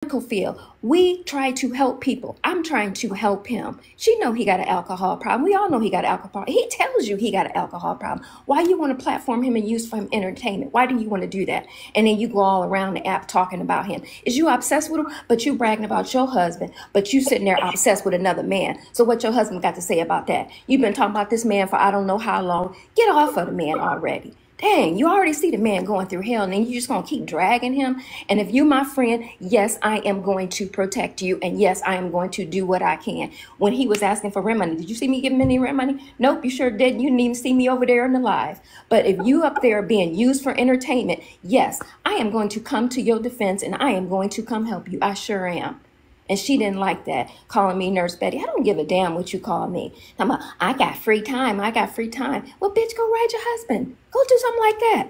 field. We try to help people. I'm trying to help him. She know he got an alcohol problem. We all know he got an alcohol problem. He tells you he got an alcohol problem. Why you want to platform him and use for him entertainment? Why do you want to do that? And then you go all around the app talking about him. Is you obsessed with him? But you bragging about your husband, but you sitting there obsessed with another man. So what your husband got to say about that? You've been talking about this man for I don't know how long. Get off of the man already. Dang, you already see the man going through hell, and then you just gonna keep dragging him. And if you my friend, yes, I am going to protect you, and yes, I am going to do what I can. When he was asking for rent money, did you see me give him any rent money? Nope, you sure didn't. You didn't even see me over there in the live. But if you up there being used for entertainment, yes, I am going to come to your defense, and I am going to come help you. I sure am. And she didn't like that, calling me Nurse Betty. I don't give a damn what you call me. I'm a, I got free time. I got free time. Well, bitch, go ride your husband. Go do something like that.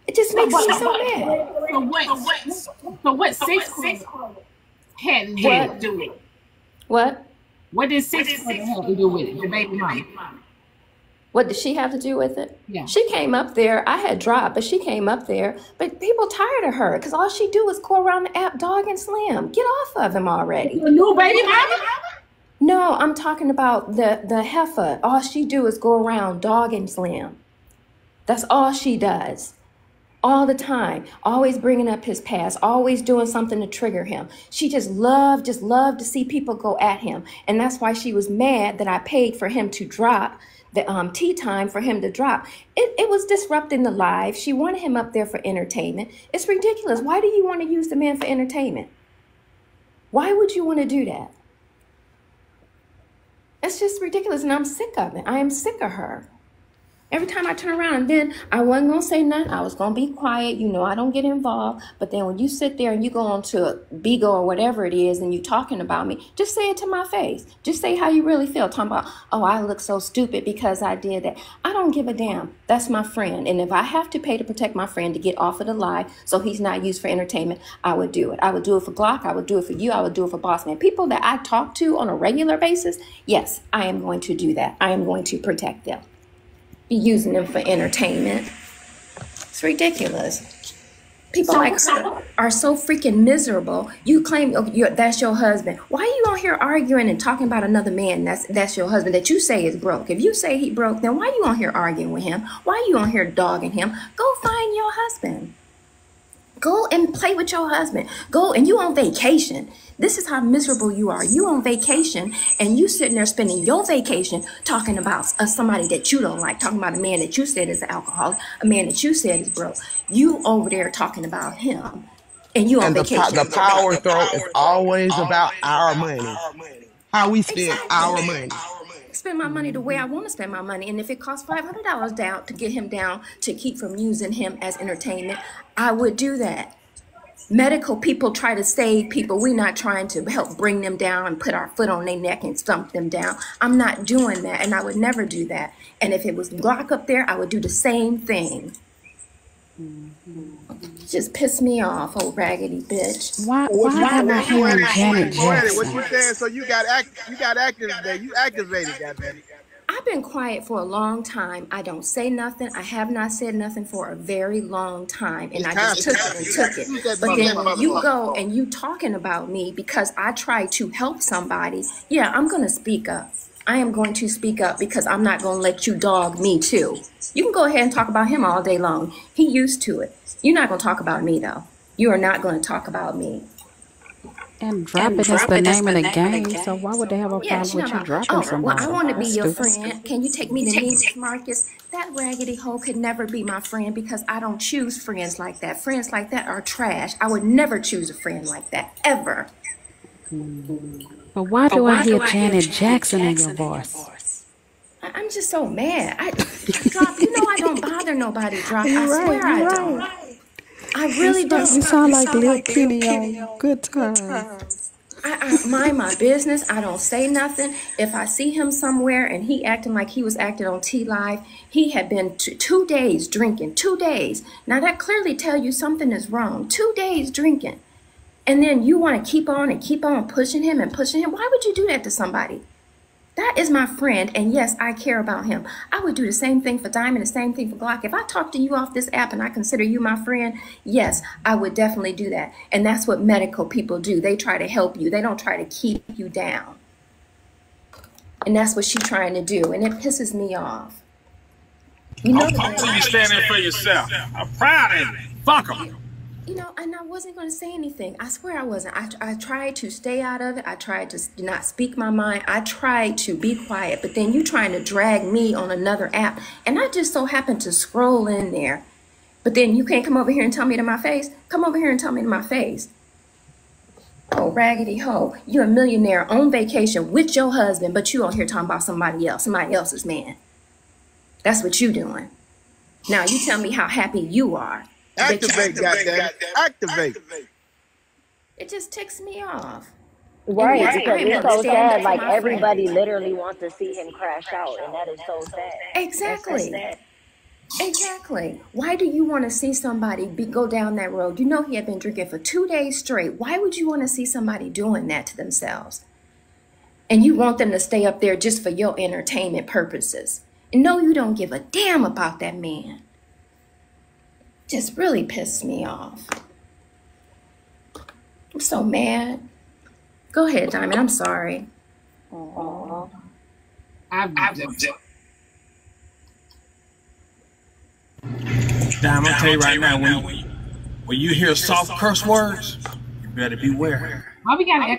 It just makes me so mad. So what Six had to do with it? What? What did Six have to do with it? The baby mama. What did she have to do with it? Yeah. She came up there. I had dropped, but she came up there. But people tired of her because all she do is go around the app dogging Slim. Get off of him already. The new baby mama? No, I'm talking about the heifer. All she do is go around dogging Slim. That's all she does. All the time, always bringing up his past, always doing something to trigger him. She just loved to see people go at him. And that's why she was mad that I paid for him to drop the tea time for him to drop. It was disrupting the live. She wanted him up there for entertainment. It's ridiculous. Why do you want to use the man for entertainment? Why would you want to do that? It's just ridiculous, and I'm sick of it. I am sick of her. Every time I turn around, and then I wasn't going to say nothing. I was going to be quiet. You know, I don't get involved. But then when you sit there and you go on to Bigo or whatever it is and you talking about me, just say it to my face. Just say how you really feel. Talking about, oh, I look so stupid because I did that. I don't give a damn. That's my friend. And if I have to pay to protect my friend to get off of the live so he's not used for entertainment, I would do it. I would do it for Glock. I would do it for you. I would do it for Bossman. People that I talk to on a regular basis, yes, I am going to do that. I am going to protect them. Be using them for entertainment. It's ridiculous. People like her are so freaking miserable. You claim that's your husband. Why are you on here arguing and talking about another man that's your husband that you say is broke? If you say he broke, then why are you on here arguing with him? Why are you on here dogging him? Go find your husband. Go and play with your husband. Go, and you on vacation. This is how miserable you are. You on vacation, and you sitting there spending your vacation talking about somebody that you don't like, talking about a man that you said is an alcoholic, a man that you said is broke. You over there talking about him, and you on vacation. The power throw is always about our money. How we spend our money. Spend my money the way I want to spend my money. And if it costs $500 down to get him down to keep from using him as entertainment, I would do that. Medical people try to save people. We're not trying to help bring them down and put our foot on their neck and stump them down. I'm not doing that, and I would never do that. And if it was Glock up there, I would do the same thing. Just piss me off, old raggedy bitch. Why am I hearing Janet Jackson? What you saying? So you got active today. You activated that, man. I've been quiet for a long time. I don't say nothing. I have not said nothing for a very long time. And I just took it. But then when you go and you talking about me because I try to help somebody, yeah, I'm going to speak up. I am going to speak up because I'm not going to let you dog me too. You can go ahead and talk about him all day long. He used to it. You're not going to talk about me, though. You are not going to talk about me. And dropping is the name of the game, so why would they have a problem with you dropping somebody? Well, I want to be your friend. Can you take me to meet Marcus? That raggedy hoe could never be my friend because I don't choose friends like that. Friends like that are trash. I would never choose a friend like that, ever. But why do I hear Janet Jackson in your voice? I'm just so mad. I drop. You know I don't bother nobody. Drop. I swear I don't. I really don't. You sound like Lil Kenny on Good Times. I mind my business. I don't say nothing. If I see him somewhere and he acting like he was acting on T-Live, he had been 2 days drinking. 2 days. Now that clearly tell you something is wrong. 2 days drinking. And then you want to keep on pushing him and pushing him. Why would you do that to somebody? That is my friend, and yes, I care about him. I would do the same thing for Diamond, the same thing for Glock. If I talk to you off this app and I consider you my friend, yes, I would definitely do that. And that's what medical people do. They try to help you. They don't try to keep you down. And that's what she's trying to do, and it pisses me off. You know, Hopefully you standing for yourself. I'm proud of you. Fuck them. You know, and I wasn't going to say anything. I swear I wasn't. I tried to stay out of it. I tried to not speak my mind. I tried to be quiet. But then you trying to drag me on another app. And I just so happened to scroll in there. But then you can't come over here and tell me to my face. Come over here and tell me to my face. Oh, raggedy hoe. You're a millionaire on vacation with your husband, but you on here talking about somebody else's man. That's what you doing. Now you tell me how happy you are. Activate, goddamn. Activate. It just ticks me off. Right, Yes, because I am it's gonna so stand sad. up for Like my everybody friend. literally wants to see him crash out, and that is so sad. That's so Exactly. sad. Exactly. Why do you want to see somebody go down that road? You know he had been drinking for 2 days straight. Why would you want to see somebody doing that to themselves? And you want them to stay up there just for your entertainment purposes. And no, you don't give a damn about that man. Just really pissed me off. I'm so mad. Go ahead, Diamond. I'm sorry. I've just Damn, I'm tell you right now, when you hear soft curse words, you better beware. why we got an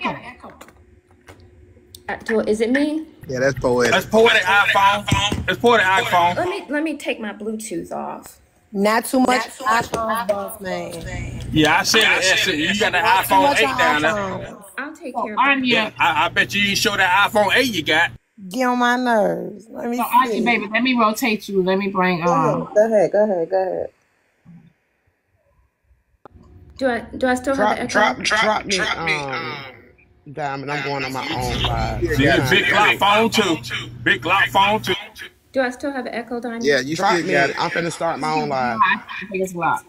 echo? Is it me? Yeah, that's poetic. That's poetic iPhone. That's poetic iPhone. Let me take my Bluetooth off. Not too much iPhone, boss man. Yeah, I said it. You got the iPhone 8 down there. I'll take care of it. Anya, I bet you show that iPhone 8 you got. Get on my nerves. Let me so Anya, see. baby, let me rotate you. Let me bring Go ahead. Do I still have the echo? Drop me, Diamond. I'm going on my own live. Yeah, big Glock phone too. Big Glock phone too. Do I still have an echo, Diamond? Yeah, you Drop still me. got it. I'm finna start my own live. I think it's blocked.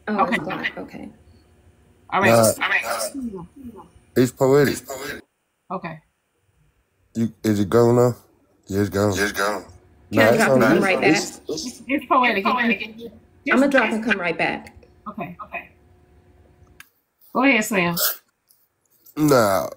Oh, Okay. it's blocked. Okay. All right. It's poetic. Okay. Is it gone now? Yeah, it's gone. Can I drop and come right back? It's poetic. I'm gonna drop and come right back. Okay. Go ahead, Sam. Nah,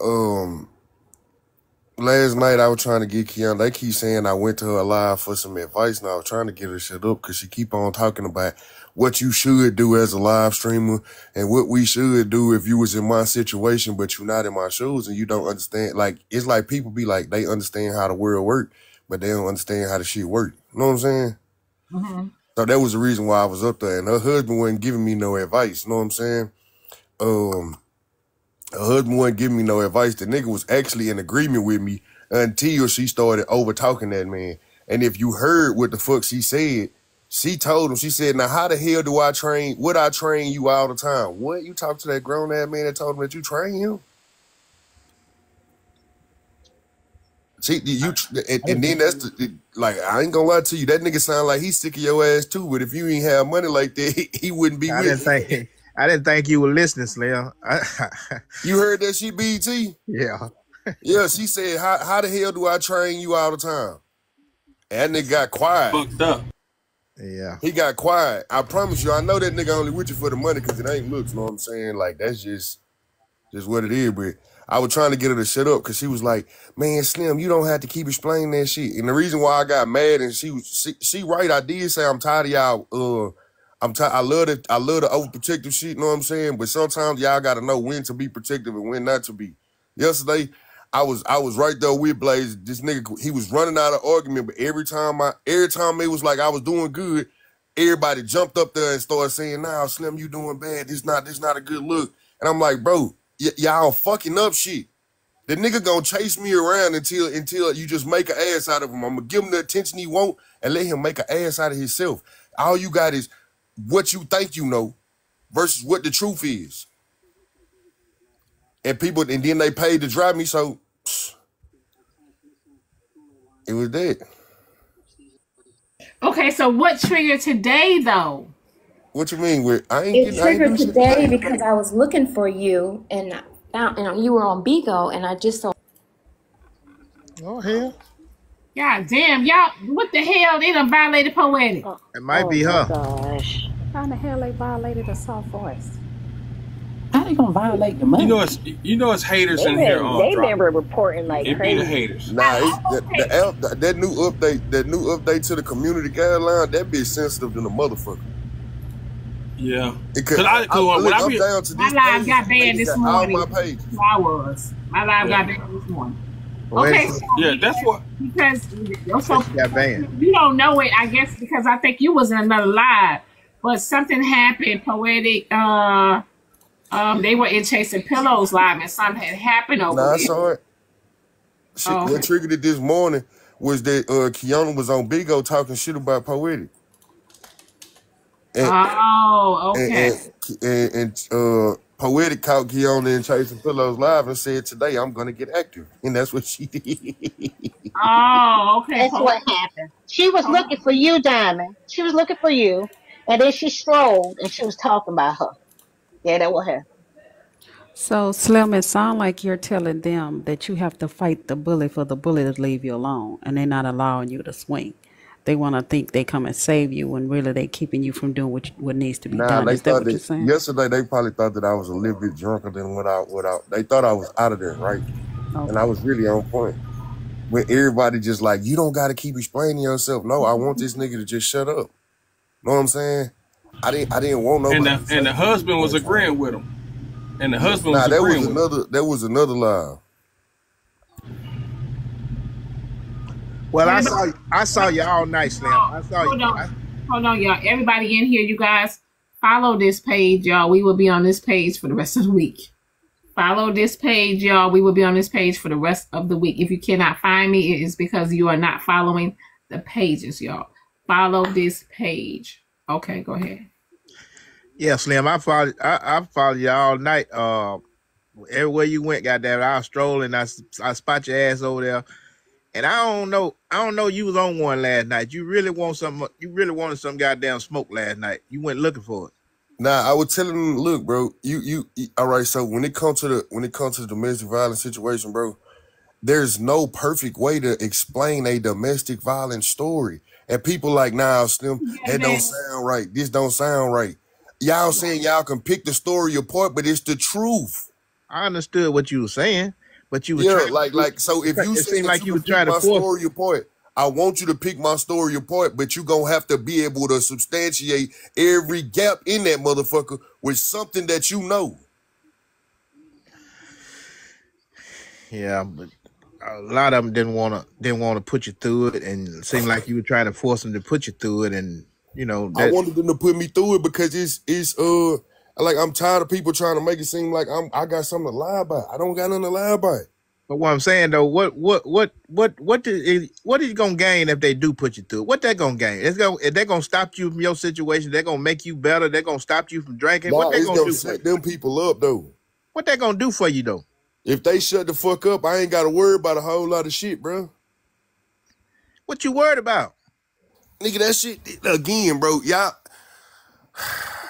last night I was trying to get Kiana. They keep saying I went to her live for some advice, and I was trying to get her shut up because she keep on talking about what you should do as a live streamer and what we should do if you was in my situation, but you're not in my shoes and you don't understand. Like, it's like people be like, they understand how the world work, but they don't understand how the shit work. You know what I'm saying? Mm-hmm. So that was the reason why I was up there. And her husband wasn't giving me no advice. You know what I'm saying? Her husband wasn't giving me no advice. The nigga was actually in agreement with me until she started over talking that man. And if you heard what the fuck she said, she told him, she said, now how the hell do I train? Would I train you all the time? What? You talk to that grown ass man that told him that you train him? And then that's like, I ain't gonna lie to you, that nigga sound like he's sick of your ass too, but if you ain't have money like that, he wouldn't be with you. I didn't think you were listening, Slim. You heard that shit, BT? Yeah. Yeah, she said, how the hell do I train you all the time? And that nigga got quiet. Fucked up. Yeah. He got quiet. I promise you, I know that nigga only with you for the money because it ain't looks, you know what I'm saying? Like, that's just what it is, but I was trying to get her to shut up because she was like, man, Slim, you don't have to keep explaining that shit. And the reason why I got mad, and she right, I did say I'm tired of y'all, I love the overprotective shit, you know what I'm saying? But sometimes y'all gotta know when to be protective and when not to be. Yesterday, I was right there with Blaze. This nigga, he was running out of argument, but every time it was like I was doing good, everybody jumped up there and started saying, nah, Slim, you doing bad. This not a good look. And I'm like, bro, y'all fucking up shit. The nigga gonna chase me around until you just make an ass out of him. I'm gonna give him the attention he want and let him make an ass out of himself. All you got is what you think you know versus what the truth is. And then they paid to drive me, so it was that. Okay, so what triggered today, though? What you mean? It triggered today because I was looking for you and I found, you were on Bigo, and I just saw. Oh hell. God damn, y'all, what the hell? They done violated Poetic. It might Oh be my her. gosh. How in the hell they violated a soft voice? How they gonna violate the You money? know it's haters in here They've drop. been reporting like It be the crazy. haters. Nah, that new update to the community guideline, that bitch sensitive than a motherfucker. Yeah. Because I'm down to My this live page, got banned this morning. all my pages. I was. My live got banned this morning. Okay, so Yeah, that's what. because got banned. you don't know it, I guess, because I think you was in another live, but something happened. Poetic, they were in Chasing Pillows live, and something had happened over Nah, I there. saw it. Shit, what triggered it this morning was that Kiana was on Big O talking shit about Poetic. And Poetic caught Kiana in Chasing Pillows live and said, "Today I'm gonna get active," and that's what she did. Oh, okay. That's what happened. She was looking for you, Diamond. She was looking for you, and then she strolled and she was talking about her. Yeah, that was her. So, Slim, it sounds like you're telling them that you have to fight the bully for the bully to leave you alone, and they're not allowing you to swing. They want to think they come and save you, when really they keeping you from doing what needs to be done. They Is that thought what you're saying? yesterday they probably thought that I was a little bit drunker than what they thought I was out of there, right? Okay. And I was really on point. When everybody just like, you don't got to keep explaining yourself. No, I want this nigga to just shut up. Know what I'm saying? I didn't want nobody. And the husband was agreeing with him. And the husband was agreeing with him. That was another lie. Well, I saw you all night, Slim. I saw you. Hold on, y'all. Everybody in here, you guys, follow this page, y'all. We will be on this page for the rest of the week. Follow this page, y'all. We will be on this page for the rest of the week. If you cannot find me, it is because you are not following the pages, y'all. Follow this page. Okay, go ahead. Yeah, Slim. I followed you all night. Everywhere you went, goddamn, I was strolling. I spot your ass over there. And I don't know. You was on one last night. You really want something? You really wanted some goddamn smoke last night. You went looking for it. Nah, I was telling them, look, bro. You all right? So when it comes to the domestic violence situation, bro, there's no perfect way to explain a domestic violence story. And people like, nah, Slim, that don't sound right. This don't sound right. Y'all saying y'all can pick the story apart, but it's the truth. I understood what you were saying, but you were so if you seemed like you were pick trying to my force story apart, I want you to pick my story apart, but you gonna have to be able to substantiate every gap in that motherfucker with something that you know. Yeah, but a lot of them didn't want to put you through it, and it seemed like you were trying to force them to put you through it, and you know. I wanted them to put me through it because it's like I'm tired of people trying to make it seem like I got something to lie about. I don't got nothing to lie about. But what I'm saying though, what is you gonna gain if they do put you through? What they gonna gain? If they're gonna stop you from your situation, they're gonna make you better. They're gonna stop you from drinking. Nah, what they gonna do? Set them people up though. What they gonna do for you though? If they shut the fuck up, I ain't got to worry about a whole lot of shit, bro. What you worried about? Nigga, that shit, again, bro, y'all.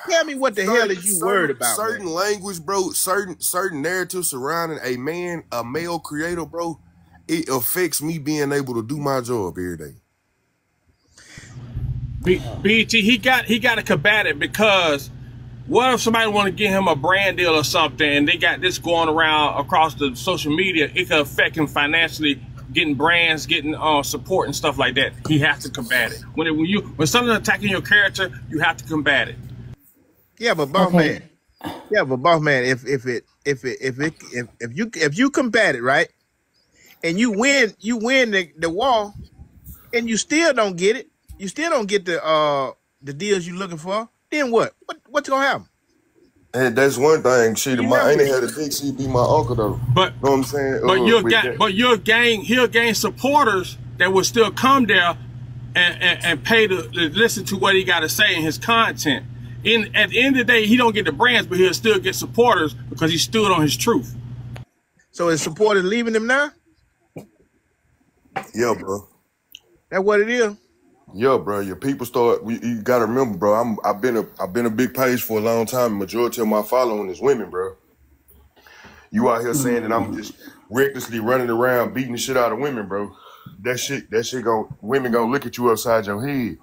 Tell me what the hell is you worried about, certain man? Language, bro, certain narratives surrounding a male creator, bro, it affects me being able to do my job every day. BT, he got to combat it, because what if somebody want to get him a brand deal or something, and they got this going around across the social media? It could affect him financially, getting brands, getting support and stuff like that. He has to combat it. When something's attacking your character, you have to combat it. Yeah, but boss man. Yeah, but boss man, if you combat it, right, and you win the war, and you still don't get it, you still don't get the deals you're looking for, then what? What's gonna happen? And that's one thing. Shit, I ain't had a dick. She'd be my uncle though. But know what I'm saying? He'll gain supporters that will still come there and pay to listen to what he got to say in his content. At the end of the day, he don't get the brands, but he'll still get supporters because he stood on his truth. So his supporters leaving him now? Yeah, bro. That's what it is. Yeah, bro. Your people start. You gotta remember, bro. I've been a big page for a long time. Majority of my following is women, bro. You out here saying that I'm just recklessly running around beating the shit out of women, bro. That shit women gonna look at you upside your head.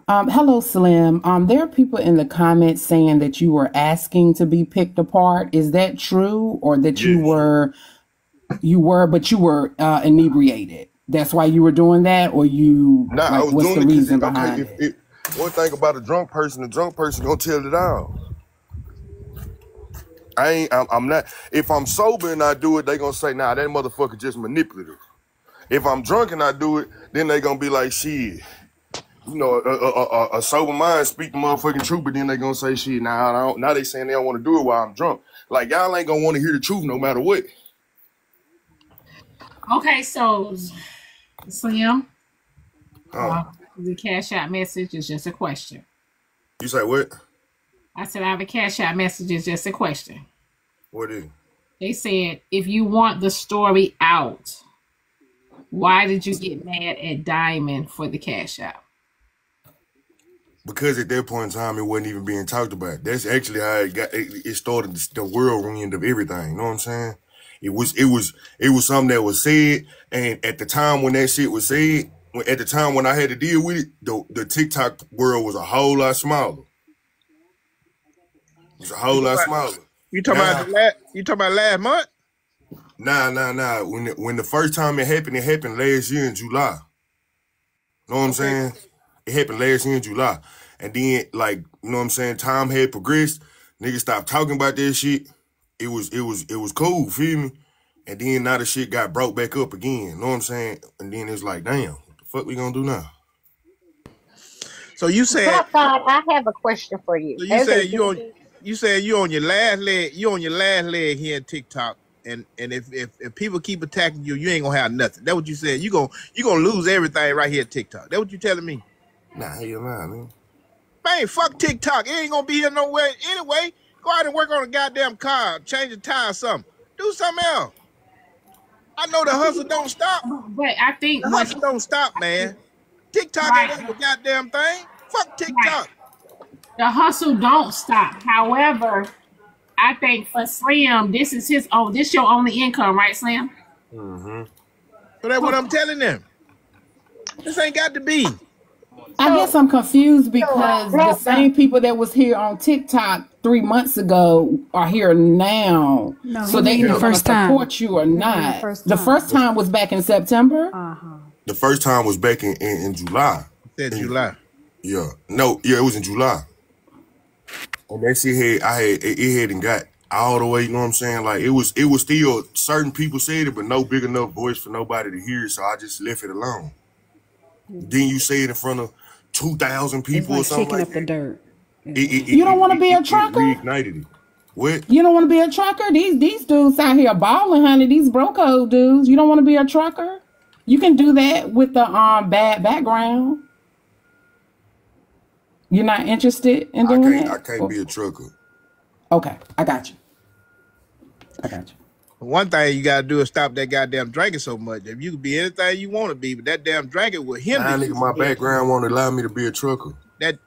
Hello, Slim. There are people in the comments saying that you were asking to be picked apart. Is that true, or that you were inebriated? That's why you were doing that, or you? Nah, I was what's doing the it reason because behind it? One thing about the drunk person gonna tell it all. I'm not. If I'm sober and I do it, they gonna say, nah, that motherfucker just manipulative. If I'm drunk and I do it, then they gonna be like, shit. You know, a sober mind speak the motherfucking truth, but then they gonna say shit. Now they saying they don't want to do it while I'm drunk. Like, y'all ain't gonna want to hear the truth no matter what. Okay, so Slim, the cash out message is just a question. You say what? I said I have a cash out message. It's just a question. What is it? They said, if you want the story out, why did you get mad at Diamond for the cash out? Because at that point in time, it wasn't even being talked about. That's actually how it started the whirlwind of everything. You know what I'm saying? It was something that was said, and at the time when that shit was said, at the time when I had to deal with it, the TikTok world was a whole lot smaller. It was a whole lot smaller. You talking about last month? Nah. When the first time it happened last year in July. Know what I'm saying? It happened last year in July. And then, like, you know what I'm saying, time had progressed. Niggas stopped talking about that shit. It was cool, feel me? And then now the shit got brought back up again. Know what I'm saying? And then it's like, damn, what the fuck we gonna do now? So you said I have a question for you. So you said you on your last leg. You on your last leg here in TikTok. And if people keep attacking you, you ain't gonna have nothing. That's what you said. You gonna lose everything right here at TikTok. That's what you telling me? Nah, hell nah, man. Man, fuck TikTok. It ain't gonna be here nowhere anyway. Go out and work on a goddamn car, change the tire or something. Do something else. I know the hustle don't stop. But I think the hustle don't stop, man. TikTok ain't a goddamn thing. Fuck TikTok. Right. The hustle don't stop. However, I think for Slim, this is this your only income, right, Slim? Mm-hmm. So that's what I'm telling them. This ain't got to be. I guess I'm confused because the same people that was here on TikTok 3 months ago are here now. No, so they either first support you or not. The first time was back in September. The first time was back in July. In July. Yeah. No, yeah, it was in July. And that shit it hadn't got all the way, you know what I'm saying? Like it was still certain people said it, but no big enough voice for nobody to hear it, so I just left it alone. Then you say it in front of 2,000 people it's like or something kicking like up the dirt. You don't want to be a trucker? Reignited it. What? You don't want to be a trucker? These dudes out here balling, honey. These broco dudes. You don't want to be a trucker? You can do that with the bad background. You're not interested in doing that? I can't be a trucker. Okay, I got you. One thing you gotta do is stop that goddamn drinking so much. If you could be anything you want to be, but that damn drinking will hinder you. My background won't allow me to be a trucker. That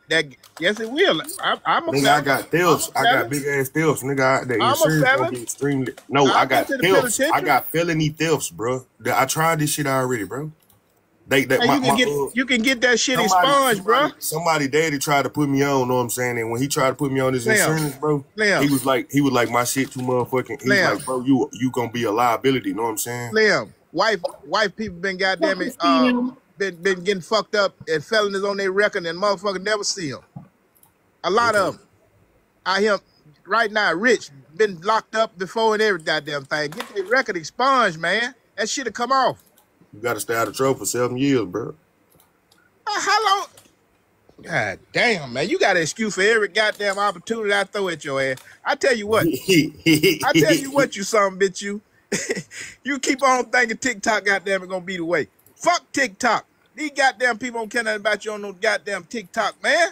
yes, it will. I'm a nigga, I got thefts. I got big ass thefts, nigga. The insurance gonna be extremely. No, I got thefts. I got felony thefts, bro. I tried this shit already, bro. You can get that shit expunged, bro. Somebody daddy tried to put me on, know what I'm saying? And when he tried to put me on his insurance, bro, he was like my shit too motherfucking. He's like, bro, you gonna be a liability, know what I'm saying? Liam, wife people been goddamn it, been getting fucked up and felonies on their record and motherfucker never see them. A lot of them. I hear right now, Rich been locked up before and every goddamn thing. Get their record expunged, man. That shit'll come off. You gotta stay out of trouble for 7 years, bro. How long? God damn, man. You got an excuse for every goddamn opportunity I throw at your ass. I tell you what. You son of a bitch, you. You keep on thinking TikTok goddamn it gonna be the way. Fuck TikTok. These goddamn people don't care nothing about you on no goddamn TikTok, man.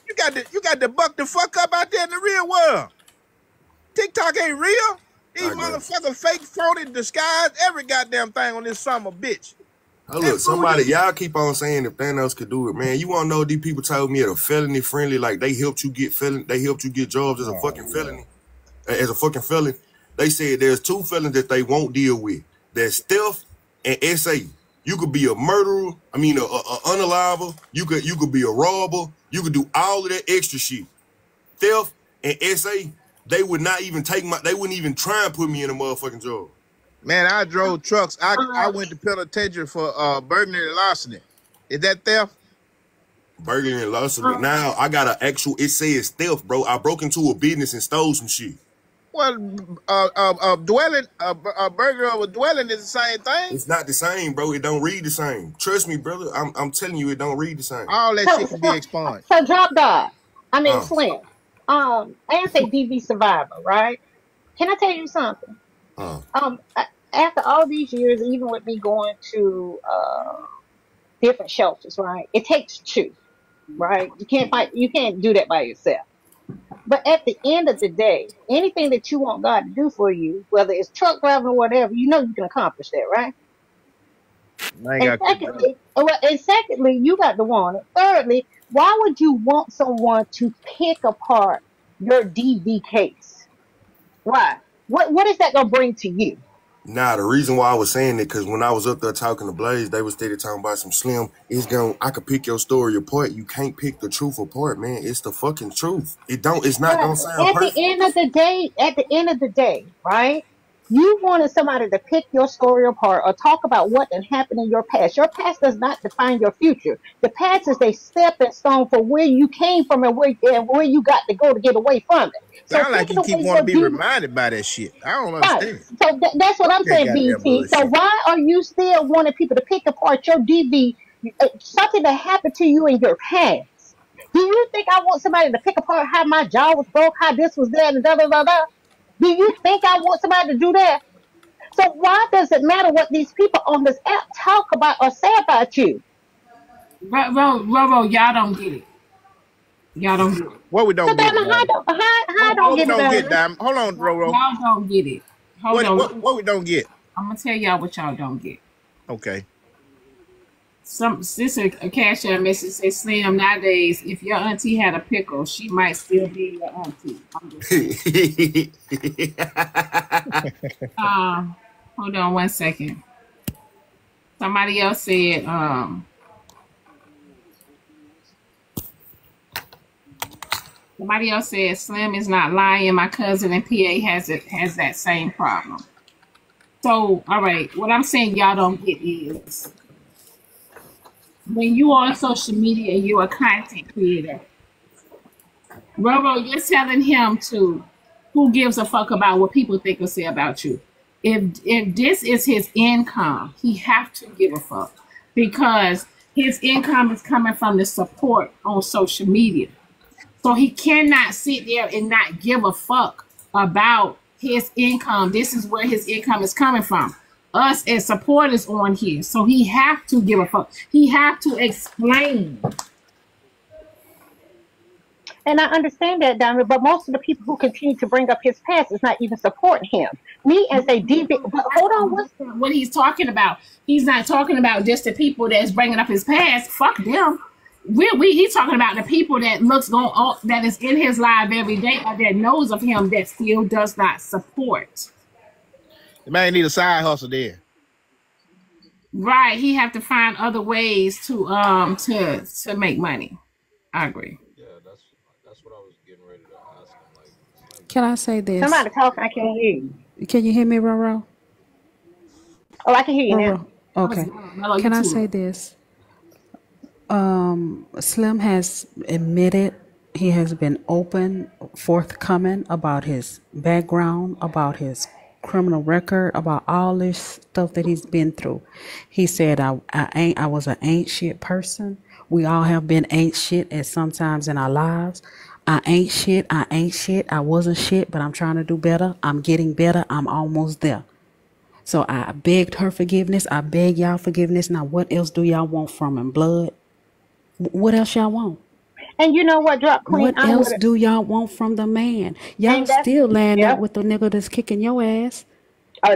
You got to buck the fuck up out there in the real world. TikTok ain't real. These motherfuckers fake, phony, disguise, every goddamn thing on this son of a bitch. Oh, look, y'all keep on saying if Thanos could do it, man. You want to know these people told me at a felony friendly, like they helped you get jobs as a fucking felony. as a fucking felon, they said there's 2 felons that they won't deal with. There's theft and SA. You could be a murderer, a unaliver, you could be a robber, you could do all of that extra shit. Theft and SA, they would not even they wouldn't even try and put me in a motherfucking job. Man, I drove trucks. I went to penitentiary for burglary and larceny. Is that theft? Burglary and larceny. Now I got it says theft, bro. I broke into a business and stole some shit. Well, burglary of a dwelling is the same thing. It's not the same, bro. It don't read the same. Trust me, brother. I'm telling you, it don't read the same. All that shit can be expunged. So Drop Dog, Slim, as a DV survivor, right? Can I tell you something? After all these years, even with me going to different shelters, right? It takes 2, right? You can't do that by yourself. But at the end of the day, anything that you want God to do for you, whether it's truck driving or whatever, you know you can accomplish that, right? And secondly, you got to want it. Thirdly, why would you want someone to pick apart your DV case? Why? What is that gonna bring to you? Nah, the reason why I was saying it, because when I was up there talking to Blaze, they was steady talking about some Slim. I could pick your story apart. You can't pick the truth apart, man. It's the fucking truth. It's not gonna sound perfect. At the end of the day, right? You wanted somebody to pick your story apart or talk about what had happened in your past. Your past does not define your future. The past is a stepping stone for where you came from and where you got to go to get away from it. Sound like you keep wanting to be reminded by that shit. I don't understand. So that's what I'm saying, BT. So why are you still wanting people to pick apart your DV, something that happened to you in your past? Do you think I want somebody to pick apart how my jaw was broke, how this was there, and da-da-da-da? Do you think I want somebody to do that? So why does it matter what these people on this app talk about or say about you? Roro, y'all don't get it. Y'all don't get it. What we don't get? How don't get it? Hold on, Roro. Y'all don't get it. Hold on. What we don't get? I'm gonna tell y'all what y'all don't get. Okay. This a cash out message says, Slim, nowadays, if your auntie had a pickle, she might still be your auntie. Hold on 1 second. Somebody else said, Slim is not lying. My cousin in PA has that same problem. So, all right, what I'm saying y'all don't get is, when you are on social media and you're a content creator, Roro, you're telling him who gives a fuck about what people think or say about you. If this is his income, he have to give a fuck, because his income is coming from the support on social media. So he cannot sit there and not give a fuck about his income. This is where his income is coming from. Us as supporters on here. So he have to give a fuck. He have to explain. And I understand that, Diamond, but most of the people who continue to bring up his past is not even supporting him. Me as a DV, but hold on, what he's talking about, he's not talking about just the people that's bringing up his past. Fuck them. He's talking about the people that that is in his life every day, or that knows of him, that still does not support. The man need a side hustle there. Right. He have to find other ways to make money. I agree. Yeah, that's what I was getting ready to ask him. Can I say this? Somebody talk, I can't hear you. Can you hear me, Roro? Oh, I can hear you now. Okay. Can I say this? Slim has admitted, he has been open, forthcoming about his background, about his criminal record, about all this stuff that he's been through. He said, I was an ain't shit person. We all have been ain't shit at some times in our lives. I ain't shit. I wasn't shit, but I'm trying to do better. I'm getting better. I'm almost there. So I begged her forgiveness. I beg y'all forgiveness. Now, what else do y'all want from him? Blood? What else y'all want? And you know what, Drop Queen? What else do y'all want from the man? Y'all still land up with the nigga that's kicking your ass.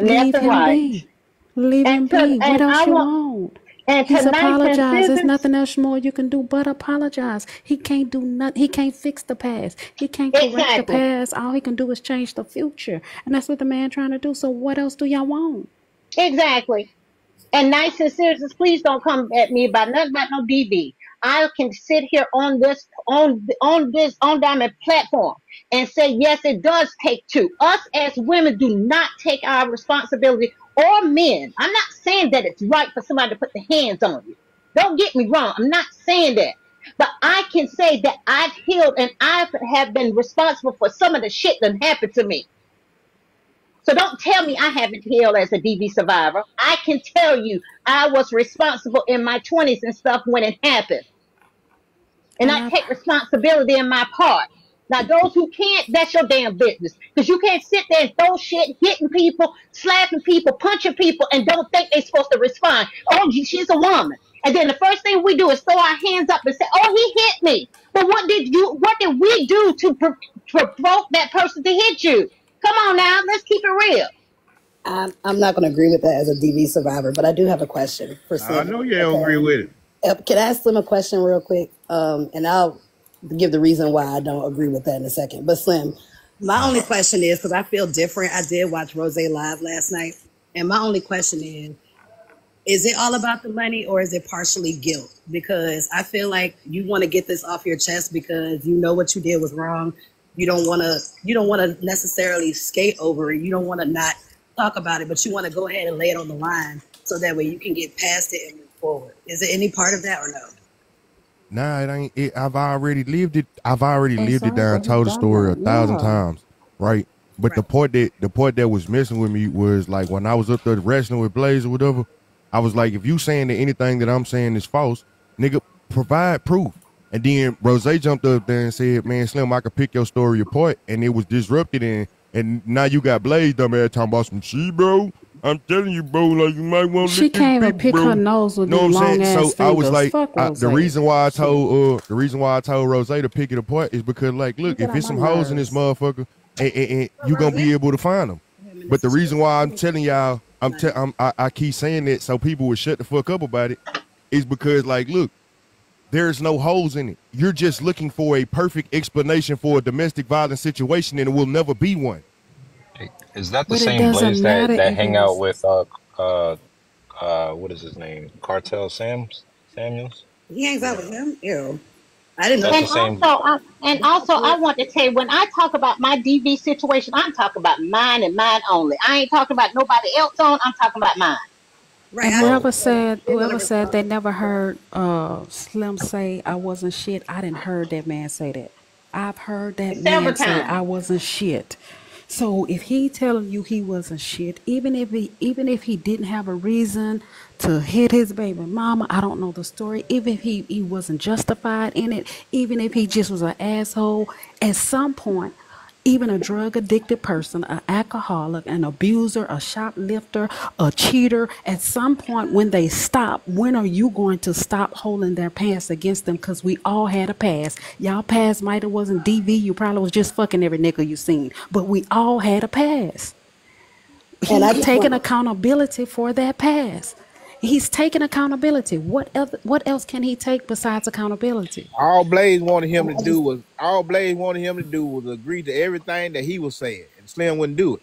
Leave him be. Leave him be. What else you want? And He's tonight in apologized. There's physics, nothing else more you can do but apologize. He can't do nothing. He can't fix the past. He can't correct the exactly, past. All he can do is change the future. And that's what the man trying to do. So what else do y'all want? exactly. And nice and serious, please don't come at me about nothing about no DV. I can sit here on this on Diamond platform and say yes, it does take two. Us as women do not take our responsibility, or men. I'm not saying that it's right for somebody to put their hands on you. Don't get me wrong. I'm not saying that. But I can say that I've healed and I have been responsible for some of the shit that happened to me. So don't tell me I haven't healed as a DV survivor. I can tell you I was responsible in my 20s and stuff when it happened. And I take responsibility in my part. Now, those who can't, that's your damn business. Because you can't sit there and throw shit, hitting people, slapping people, punching people, and don't think they're supposed to respond. Oh, she's a woman. And then the first thing we do is throw our hands up and say, oh, he hit me. But what did we do to provoke that person to hit you? Come on now, let's keep it real. I'm not going to agree with that as a DV survivor, but I do have a question for Slim. I know you don't agree with it. Can I ask Slim a question real quick? And I'll give the reason why I don't agree with that in a second. But Slim, my only question is, because I feel different. I did watch Rose live last night. And my only question is it all about the money or is it partially guilt? Because I feel like you want to get this off your chest because you know what you did was wrong. You don't want to necessarily skate over it. You don't want to not talk about it, but you want to go ahead and lay it on the line so that way you can get past it and move forward. Is there any part of that or no? Nah, it ain't. I've already lived it. I've already lived it down, told the story 1,000 times, right? But the part that was messing with me was like when I was up there wrestling with Blaze or whatever, I was like, if you saying that anything that I'm saying is false, nigga, provide proof. And then Rose jumped up there and said, man, Slim, I could pick your story apart. And it was disrupted. And now you got Blaze dumbass talking about some shit, bro. I'm telling you, bro, like you might want to She came and pick her nose with know the what I'm long saying? ass So I was like, fingers. the reason why I told Rose to pick it apart is because, like, look, if it's some hoes in this motherfucker, and you gonna be able to find them. But the reason why I'm telling y'all, I keep saying that so people would shut the fuck up about it, is because, like, look, there's no holes in it. You're just looking for a perfect explanation for a domestic violence situation, and it will never be one. Is that the same Blaze that hang out with what is his name? Cartel Samuels? He hangs out with him? Ew. I didn't know. And also, I want to say, when I talk about my DV situation, I'm talking about mine and mine only. I ain't talking about nobody else on. I'm talking about mine. Right. And whoever said they never heard Slim say I wasn't shit, I didn't heard that man say that. I've heard that man say I wasn't shit. So if he telling you he wasn't shit, even if he didn't have a reason to hit his baby mama, I don't know the story, even if he wasn't justified in it, even if he just was an asshole, at some point, even a drug addicted person, an alcoholic, an abuser, a shoplifter, a cheater, at some point when they stop, when are you going to stop holding their past against them? Because we all had a past. Y'all past might have wasn't DV. You probably was just fucking every nigga you seen. But we all had a past. He's taking accountability for that past. He's taking accountability. What else can he take besides accountability? All Blaze wanted him to do was agree to everything that he was saying, and Slim wouldn't do it.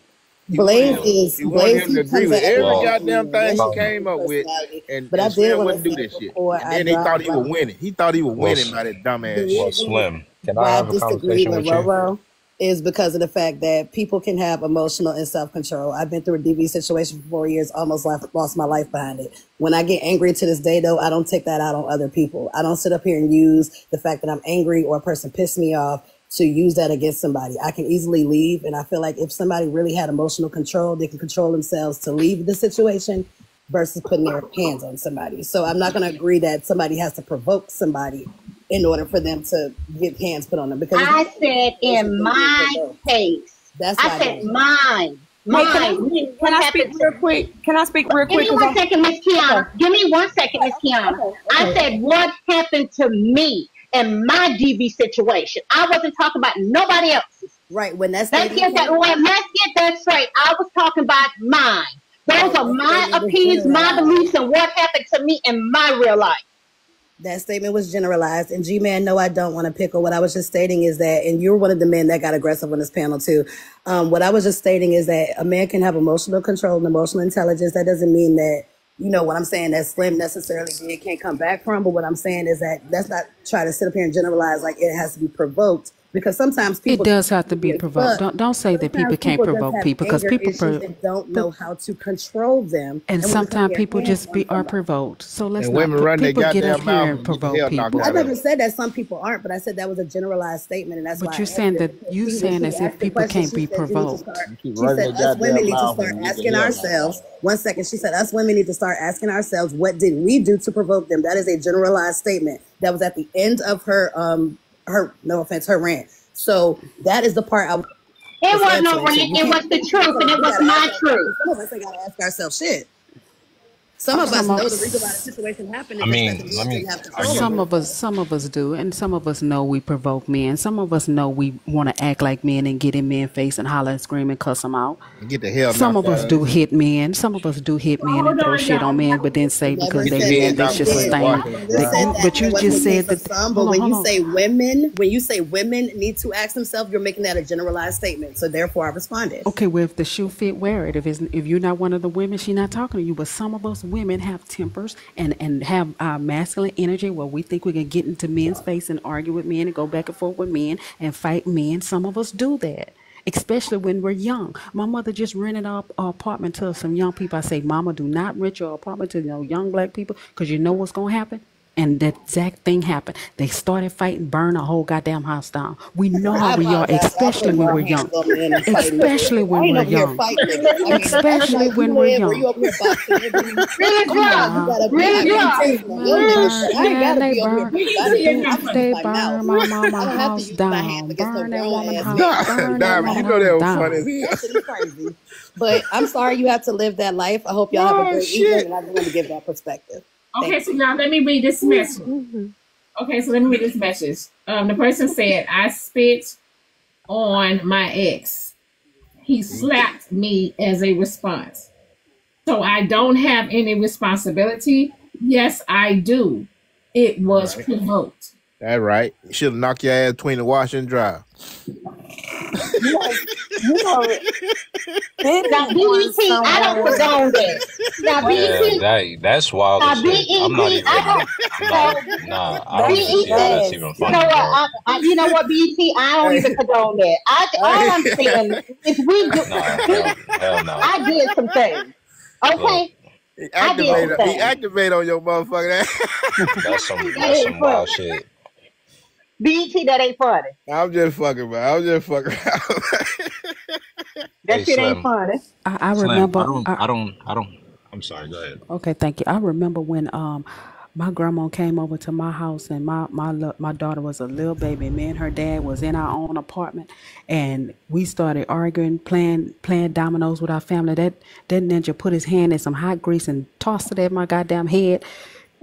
He wanted him to agree with every goddamn thing he came up with, and Slim wouldn't do this shit. And then he thought he was winning. He thought he was winning by that dumbass shit. Well, Slim, can I have a conversation with you? Is because of the fact that people can have emotional and self-control. I've been through a DV situation for 4 years, almost lost my life behind it. When I get angry to this day, though, I don't take that out on other people. I don't sit up here and use the fact that I'm angry or a person pissed me off to use that against somebody. I can easily leave, and I feel like if somebody really had emotional control, they can control themselves to leave the situation versus putting their hands on somebody. So I'm not going to agree that somebody has to provoke somebody in order for them to get hands put on them. Because I said in my case. I said mine. Can I speak real quick? Give me 1 second, Miss Kiana. Give me 1 second, Miss Kiana. I said what happened to me in my DV situation. I wasn't talking about nobody else's. Right. When let's get that straight. I was talking about mine. Those are my opinions, my beliefs, and what happened to me in my real life. That statement was generalized. And G-Man, no, I don't want to pickle. What I was just stating is that, and you're one of the men that got aggressive on this panel too. What I was just stating is that a man can have emotional control and emotional intelligence. That doesn't mean that, you know, what I'm saying that Slim necessarily can't come back from. But what I'm saying is that let's not try to sit up here and generalize like it has to be provoked. Because sometimes people... It does have to be provoked. Don't say that people can't provoke people, because people don't know how to control them. And sometimes people just are provoked. So let's not people get up here and provoke people. I never said that some people aren't, but I said that was a generalized statement, and that's why. But you're saying that as if people can't be provoked. She said us women need to start asking ourselves. 1 second. She said us women need to start asking ourselves, what did we do to provoke them? That is a generalized statement. That was at the end of her no offense, her rant. So that is the part I. It was no rant. It was the truth, and it was my truth. Some of us ain't gotta ask ourselves shit. Some of us know the reason why the situation happened. I mean, some of us do, and some of us know we provoke men. Some of us know we want to act like men and get in men's face and holler and scream and cuss them out. Get the hell. Some of us do hit men. Some of us do hit men and throw shit on men, but then say because they men they should sustain. But you just said that. But when you say women need to ask themselves, you're making that a generalized statement. So therefore, I responded. Okay, well, if the shoe fit, wear it. If you're not one of the women, she's not talking to you. But some of us women have tempers and have masculine energy where we think we can get into men's face and argue with men and go back and forth with men and fight men. Some of us do that, especially when we're young. My mother just rented our apartment to some young people. I say, Mama, do not rent your apartment to young black people, because you know what's going to happen. And that exact thing happened. They started fighting, burn a whole goddamn house down. We know how we are, especially when we're young. Especially when we're young. Especially when we're young. They burn my mama's house down. Burn that woman's house. Burn that woman's down. But I'm sorry you have to live that life. I hope y'all have a great evening, and I just want to give that perspective. Okay, so now let me read this message. Okay, so let me read this message. The person said, I spit on my ex. He slapped me as a response. So I don't have any responsibility. Yes, I do. It was provoked. That's right. You should have knocked your ass between the wash and dry. Now, BET, I don't condone that. Now, BET, that's wild. Now, BET, I'm not even. I don't even see how that's even funny. You know what, BET, I don't even condone that. All I'm saying is we do. Hell no. I did some things. Okay. He activate on your motherfucking ass. That's some wild shit. BET, that ain't funny. I'm just fucking, man. That shit ain't funny. I remember. I don't. I'm sorry. Go ahead. Okay, thank you. I remember when my grandma came over to my house, and my daughter was a little baby. Me and her dad was in our own apartment, and we started arguing, playing dominoes with our family. That ninja put his hand in some hot grease and tossed it at my goddamn head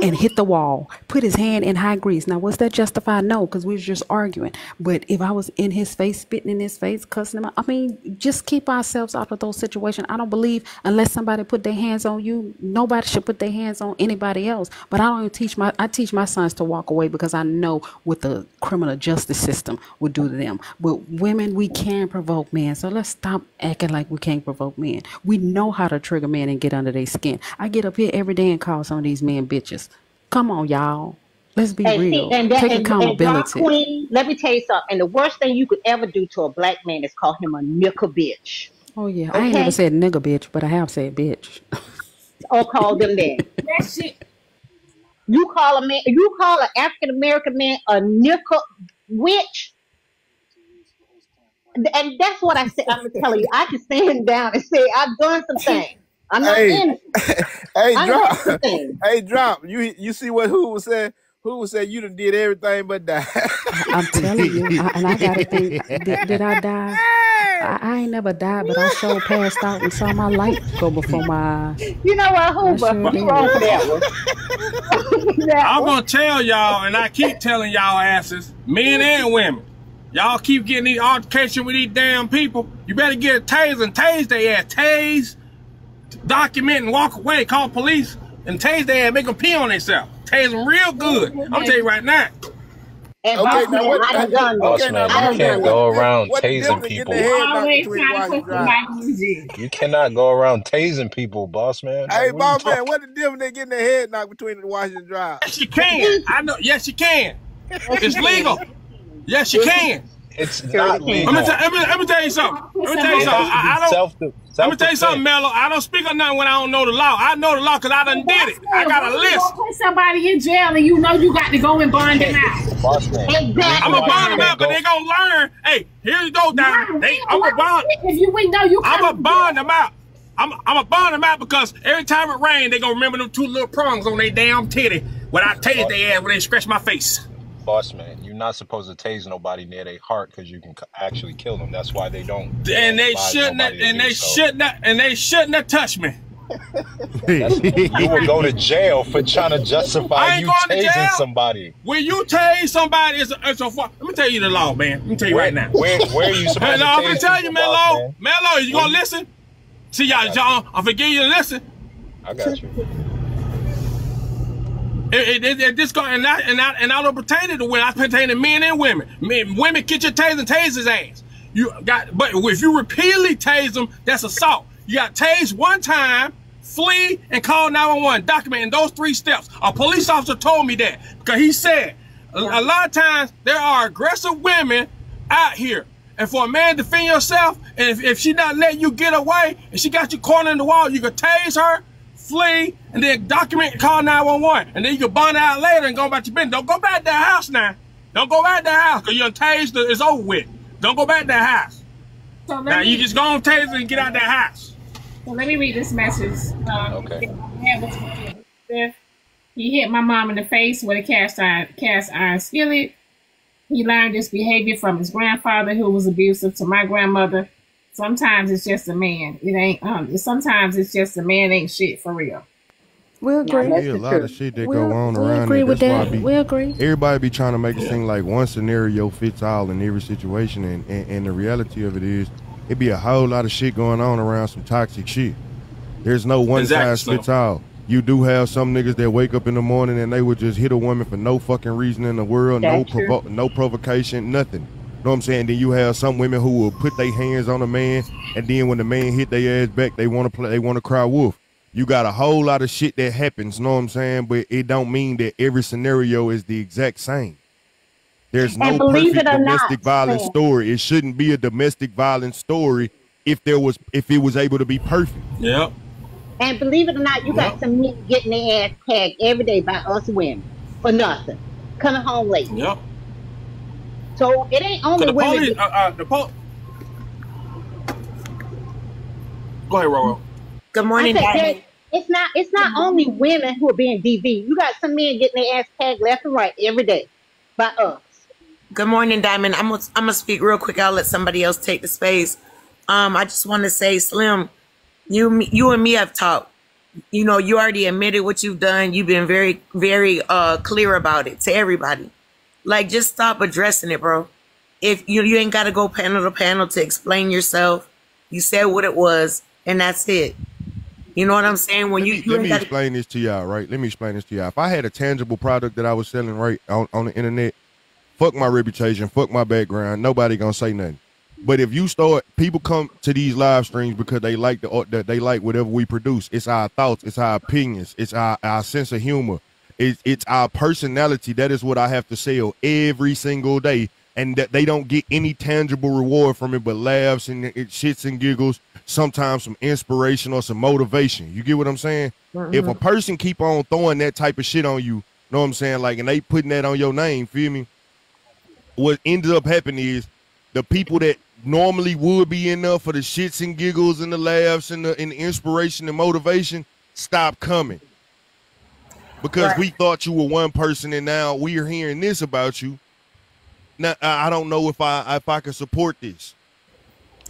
and hit the wall, put his hand in hot grease. Now, was that justified? No, because we were just arguing. But if I was in his face, spitting in his face, cussing him out, I mean, just keep ourselves out of those situations. I don't believe unless somebody put their hands on you, nobody should put their hands on anybody else. But I teach my sons to walk away, because I know what the criminal justice system would do to them. But women, we can provoke men. So let's stop acting like we can't provoke men. We know how to trigger men and get under their skin. I get up here every day and call some of these men bitches. Come on, y'all. Let's be real. Take accountability. Queen, let me tell you something. And the worst thing you could ever do to a black man is call him a nickel bitch. Oh, yeah. Okay? I ain't never said nigga bitch, but I have said bitch. Or call them that. That shit. You call an African American man a nickel witch. And that's what I said. I'm telling you. I can stand down and say I've done some things. I'm not in it. Drop. You see what who was saying? Who was saying you done did everything but die? I'm telling you, and I gotta think, did I die? I ain't never died, but I sure passed out and saw my light go before my eyes. You know what, Hoover? What's wrong with that one? I'm gonna tell y'all, and I keep telling y'all asses, men and women, y'all keep getting these altercations with these damn people. You better get a taser and tase their ass. document and walk away, call police, and tase their ass, make them pee on themselves. Tase them real good. I'm telling you right now. And Okay, boss now man, what? I done done Boss that. man, I you done can't done go that. around What the tasing difference in getting people. the head knocked Always between the trying to washer and put dryer? somebody in jail. You cannot go around tasing people, boss man. Hey, Like, what are you boss man, talking? what the difference in getting the head knocked between the washer and dryer? Yes, you can. I know. Yes, you can. It's legal. Yes, you can. It's not legal. Let me tell you something. Let me tell you something. I don't. Let me tell you something, Mello. I don't speak on nothing when I don't know the law. I know the law because I done did it. I got a list. You put somebody in jail and you know you got to go and bond them out. Boss man. Exactly. I'm gonna bond them out, but they gonna learn. Hey, here you go, down. I'm gonna bond. If you wouldn't know, you I'm gonna bond them out. I'm gonna bond them out because every time it rains, they gonna remember them two little prongs on their damn titty when I tase their ass when they scratch my face. Boss man, you're not supposed to tase nobody near their heart because you can actually kill them. That's why they don't. And they shouldn't. And they shouldn't have touched me. You would go to jail for trying to justify you tasing somebody. When you tase somebody, it's a let me tell you the law, man. Let me tell you right now. Where are you supposed to tase I'm gonna tell you, people, boss, man? Mello, you gonna listen? See y'all, John. I'm forgetting you to listen. I got you. This go and I don't pertain to women. I pertain to men and women. Women get your taser and tase his ass. But if you repeatedly tase them, that's assault. You got tase one time, flee, and call 911. Document in those 3 steps. A police officer told me that because he said a lot of times there are aggressive women out here. And for a man to defend yourself, and if she not letting you get away, and she got you cornered in the wall, you can tase her, flee, and then document and call 911. And then you can bond out later and go about your business. Don't go back to the house now. Don't go back to the house because you're tased, it's over with. Don't go back to the house. So now you just go on taser and get out that house. So let me read this message. Okay. He hit my mom in the face with a cast iron skillet. He learned this behavior from his grandfather, who was abusive to my grandmother. Sometimes it's just a man. It ain't. Sometimes it's just a man ain't shit for real. We agree. There's a lot of shit that go on around agree it. with That's that. why We agree. Everybody be trying to make it seem like one scenario fits all in every situation, and the reality of it is, it be a whole lot of shit going on around some toxic shit. There's no one size fits all. You do have some niggas that wake up in the morning and they would just hit a woman for no fucking reason in the world, no provocation, nothing. You know what I'm saying? Then you have some women who will put their hands on a man, and then when the man hit their ass back, they want to cry wolf. You got a whole lot of shit that happens, you know what I'm saying? But it don't mean that every scenario is the exact same. There's no perfect domestic violence story. It shouldn't be a domestic violence story if it was able to be perfect. Yep. And believe it or not, you got some men getting their ass tagged every day by us women for nothing, coming home late. Yep. So it ain't only the women. Go ahead, Roro. Good morning, Diamond. It's not only women who are being DV. You got some men getting their ass tagged left and right every day by us. Good morning, Diamond. I'm gonna speak real quick. I'll let somebody else take the space. I just want to say, Slim, you and me have talked. You know, you already admitted what you've done. You've been very, very clear about it to everybody. Like, just stop addressing it, bro. If you ain't got to go panel to panel to explain yourself. You said what it was, and that's it. You know what I'm saying? When let me explain this to y'all, right? Let me explain this to y'all. If I had a tangible product that I was selling right on the internet, fuck my reputation, fuck my background, nobody gonna say nothing. But if you start, people come to these live streams because they like they like whatever we produce. It's our thoughts, it's our opinions, it's our sense of humor, it's our personality. That is what I have to sell every single day, and that they don't get any tangible reward from it but laughs and shits and giggles. Sometimes some inspiration or some motivation. You get what I'm saying? Mm-hmm. If a person keep on throwing that type of shit on you, know what I'm saying? Like, and they putting that on your name, feel me? What ends up happening is the people that normally would be in there for the shits and giggles and the laughs and the inspiration and motivation stop coming. Because we thought you were one person and now we are hearing this about you. Now, I don't know if I can support this.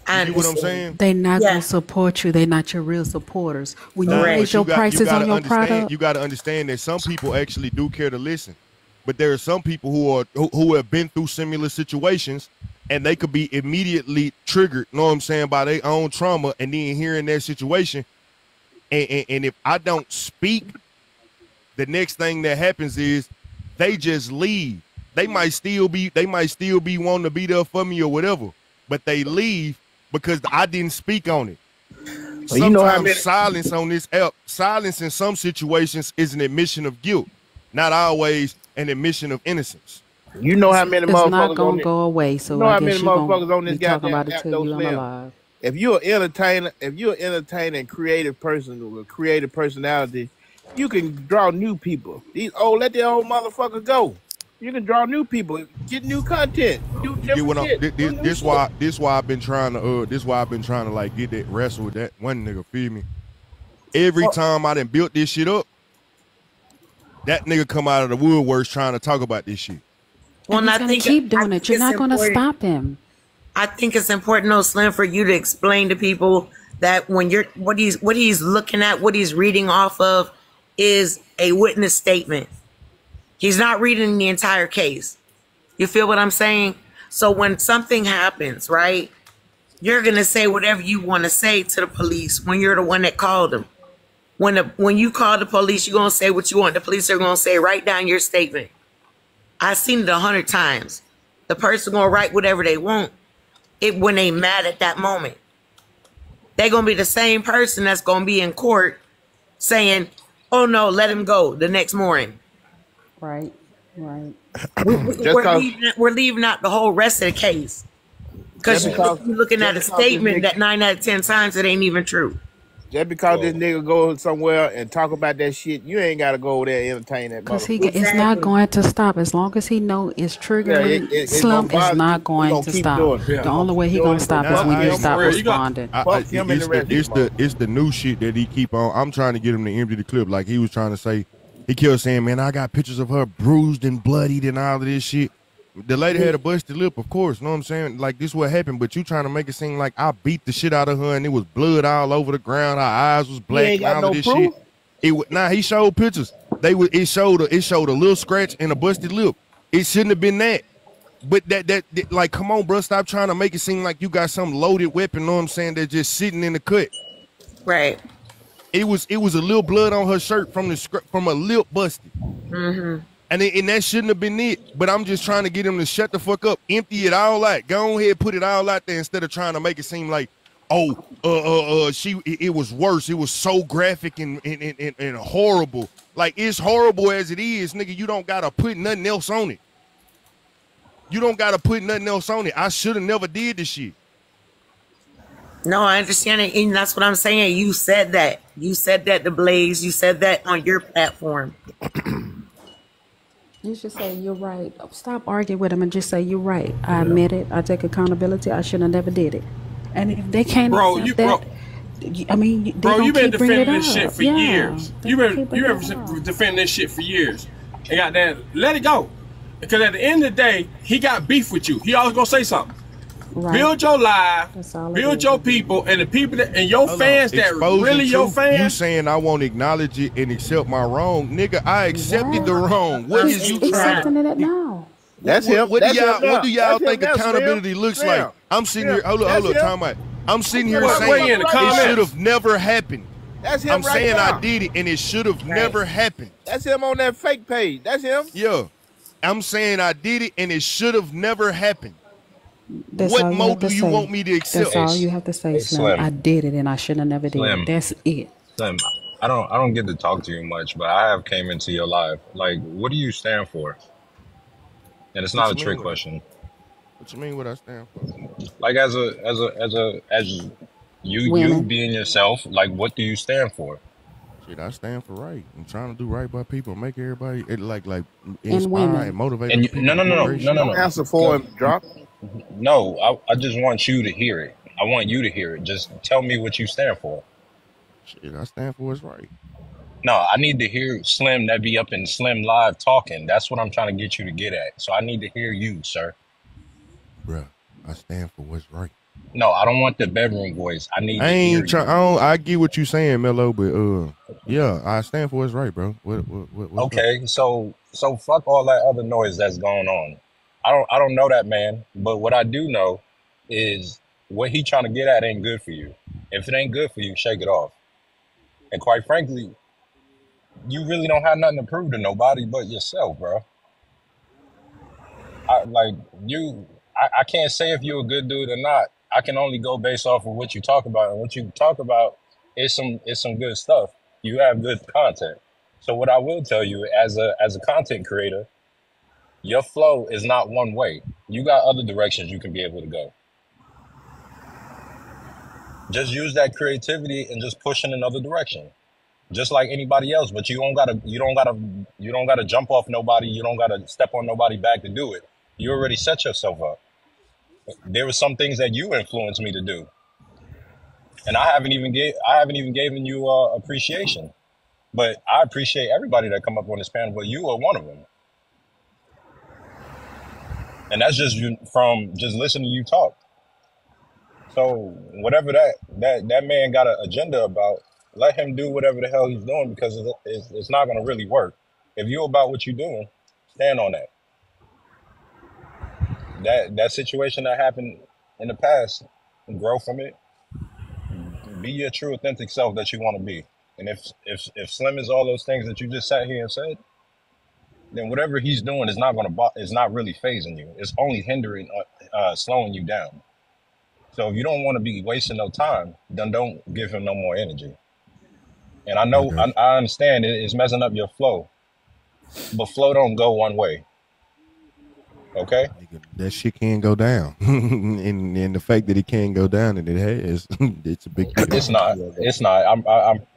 You know what I'm saying? They're not going to support you. They're not your real supporters. When you raise your prices on your product. You got to understand that some people actually do care to listen. But there are some people who have been through similar situations, and they could be immediately triggered, know what I'm saying, by their own trauma, and then hearing that situation, And if I don't speak, the next thing that happens is they just leave. They might still be wanting to be there for me or whatever, but they leave because I didn't speak on it. Well, you know how Sometimes many silence on this app, silence in some situations is an admission of guilt, not always an admission of innocence. you know how many It's not motherfuckers on gonna it. go away, You so know I how many guess you gonna motherfuckers on this be talking goddamn about it app till though, you Slim. unalive. If you're an entertaining, creative person with a creative personality, you can draw new people. Let the old motherfuckers go. You can draw new people, get new content, do Get different what I'm, shit. this, do this, new this shit. why this why I've been trying to like get that wrestle with that one nigga. Feel me? Every time I done built this shit up, that nigga come out of the woodworks trying to talk about this shit. Well, And and he's I gonna think keep doing it. You're it's not gonna important. stop him. I think it's important, though, Slim, for you to explain to people that when you're what he's looking at, what he's reading off of, is a witness statement. He's not reading the entire case. You feel what I'm saying? So when something happens, right, you're gonna say whatever you want to say to the police when you're the one that called them. When you call the police, you're gonna say what you want. The police are gonna say, write down your statement. I've seen it 100 times. The person gonna write whatever they want. When they mad at that moment, they're gonna be the same person that's gonna be in court saying, "Oh no, let him go" the next morning. Right. We're leaving out the whole rest of the case because you're looking at a statement that 9 out of 10 times it ain't even true. Just because this nigga go somewhere and talk about that shit, you ain't gotta go over there and entertain that Because motherfucker. it's not going to stop. As long as he know it's triggering it's Slim, gonna it's not he going gonna to keep stop. doing it. The only way he Doing gonna it. stop is Now, when I you ain't stop for real. responding. It's the new shit that he keep on. I'm trying to get him to empty the clip. Like he was trying to say, he kept saying, "Man, I got pictures of her bruised and bloodied and all of this shit." The lady had a busted lip, of course. Know what I'm saying? Like this what happened, but you trying to make it seem like I beat the shit out of her and it was blood all over the ground. Her eyes was black ain't and got all no of this proof? shit. He showed pictures. It showed a little scratch and a busted lip. It shouldn't have been that. But that like, come on, bro, stop trying to make it seem like you got some loaded weapon. Know what I'm saying? That's just sitting in the cut. Right. It was a little blood on her shirt from a lip busted. Mm-hmm. And that shouldn't have been it. But I'm just trying to get him to shut the fuck up, empty it all out, go ahead, put it all out there instead of trying to make it seem like, it was worse. It was so graphic and horrible. Like it's horrible as it is, nigga. You don't gotta put nothing else on it. I should have never did this shit. No, I understand it, and that's what I'm saying. You said that. You said that to Blaze. You said that on your platform. You should say you're right. Stop arguing with him and just say you're right. I admit it. I take accountability. I should have never did it. And if they can't accept that, I mean, they Bro, gonna you've been keep bringing defending it this up. shit for Yeah, years. they You've gonna keep been bringing it up. defending this shit for years. And goddamn, let it go. Because at the end of the day, he got beef with you. He always gonna say something. Right. Build your life, build your people, and the people and your fans that Exposing really your truth, You fans. saying I won't acknowledge it and accept my wrong, nigga? I accepted the wrong. What is you trying? Accepting it now. That's him. What That's do y'all? him now. What do y'all That's him think now, accountability Slim. looks Slim. like? I'm sitting here. Hold That's up, him. time out. I'm sitting here Weigh saying in the it comments. should have never happened. That's him I'm right saying now. I did it and it should have never happened. That's him on that fake page. That's him. Yeah, I'm saying I did it and it should have never happened. That's What all you more have to do you say. want me to accept? That's all you have to say, Slim. I did it and I should have never did Slim. it. That's it. Slim, I don't get to talk to you much, but I have came into your life. Like, what do you stand for? And it's not a trick question. What you mean? What I stand for? Like as you Women. being yourself, like what do you stand for? Shit, I stand for right. I'm trying to do right by people, make everybody like women. inspire and motivate. And people no. to do great shit. Don't answer for him, drop. No, I just want you to hear it. I want you to hear it. Just tell me what you stand for. Shit, I stand for what's right. No, I need to hear Slim that be up in Slim Live talking. That's what I'm trying to get you to get at. So I need to hear you, sir. Bruh, I stand for what's right. No, I don't want the bedroom voice. I need I to hear ain't trying. I get what you saying, Mello, but yeah, I stand for what's right, bro. What's okay, so fuck all that other noise that's going on. I don't know that man, but what I do know is what he trying to get at ain't good for you. If it ain't good for you, shake it off. And quite frankly, you really don't have nothing to prove to nobody but yourself, bro. I can't say if you're a good dude or not. I can only go based off of what you talk about, and what you talk about is some good stuff. You have good content. So what I will tell you as a content creator, your flow is not one way. You got other directions you can be able to go. Just use that creativity and just push in another direction, just like anybody else. But you don't gotta jump off nobody. You don't gotta step on nobody's back to do it. You already set yourself up. There were some things that you influenced me to do, and I haven't even given you appreciation. But I appreciate everybody that come up on this panel, but you are one of them. And that's just from just listening to you talk. So whatever that man got an agenda about, let him do whatever the hell he's doing, because it's not going to really work. If you're about what you're doing, stand on that. That situation that happened in the past, grow from it. Be your true, authentic self that you want to be. And if Slim is all those things that you just sat here and said, then whatever he's doing is not really phasing you. It's only hindering, slowing you down. So if you don't want to be wasting no time, then don't give him no more energy. And I know, I understand it's messing up your flow, but flow don't go one way. Okay? That shit can't go down. and the fact that it can't go down and it has, it's a big deal. It's not.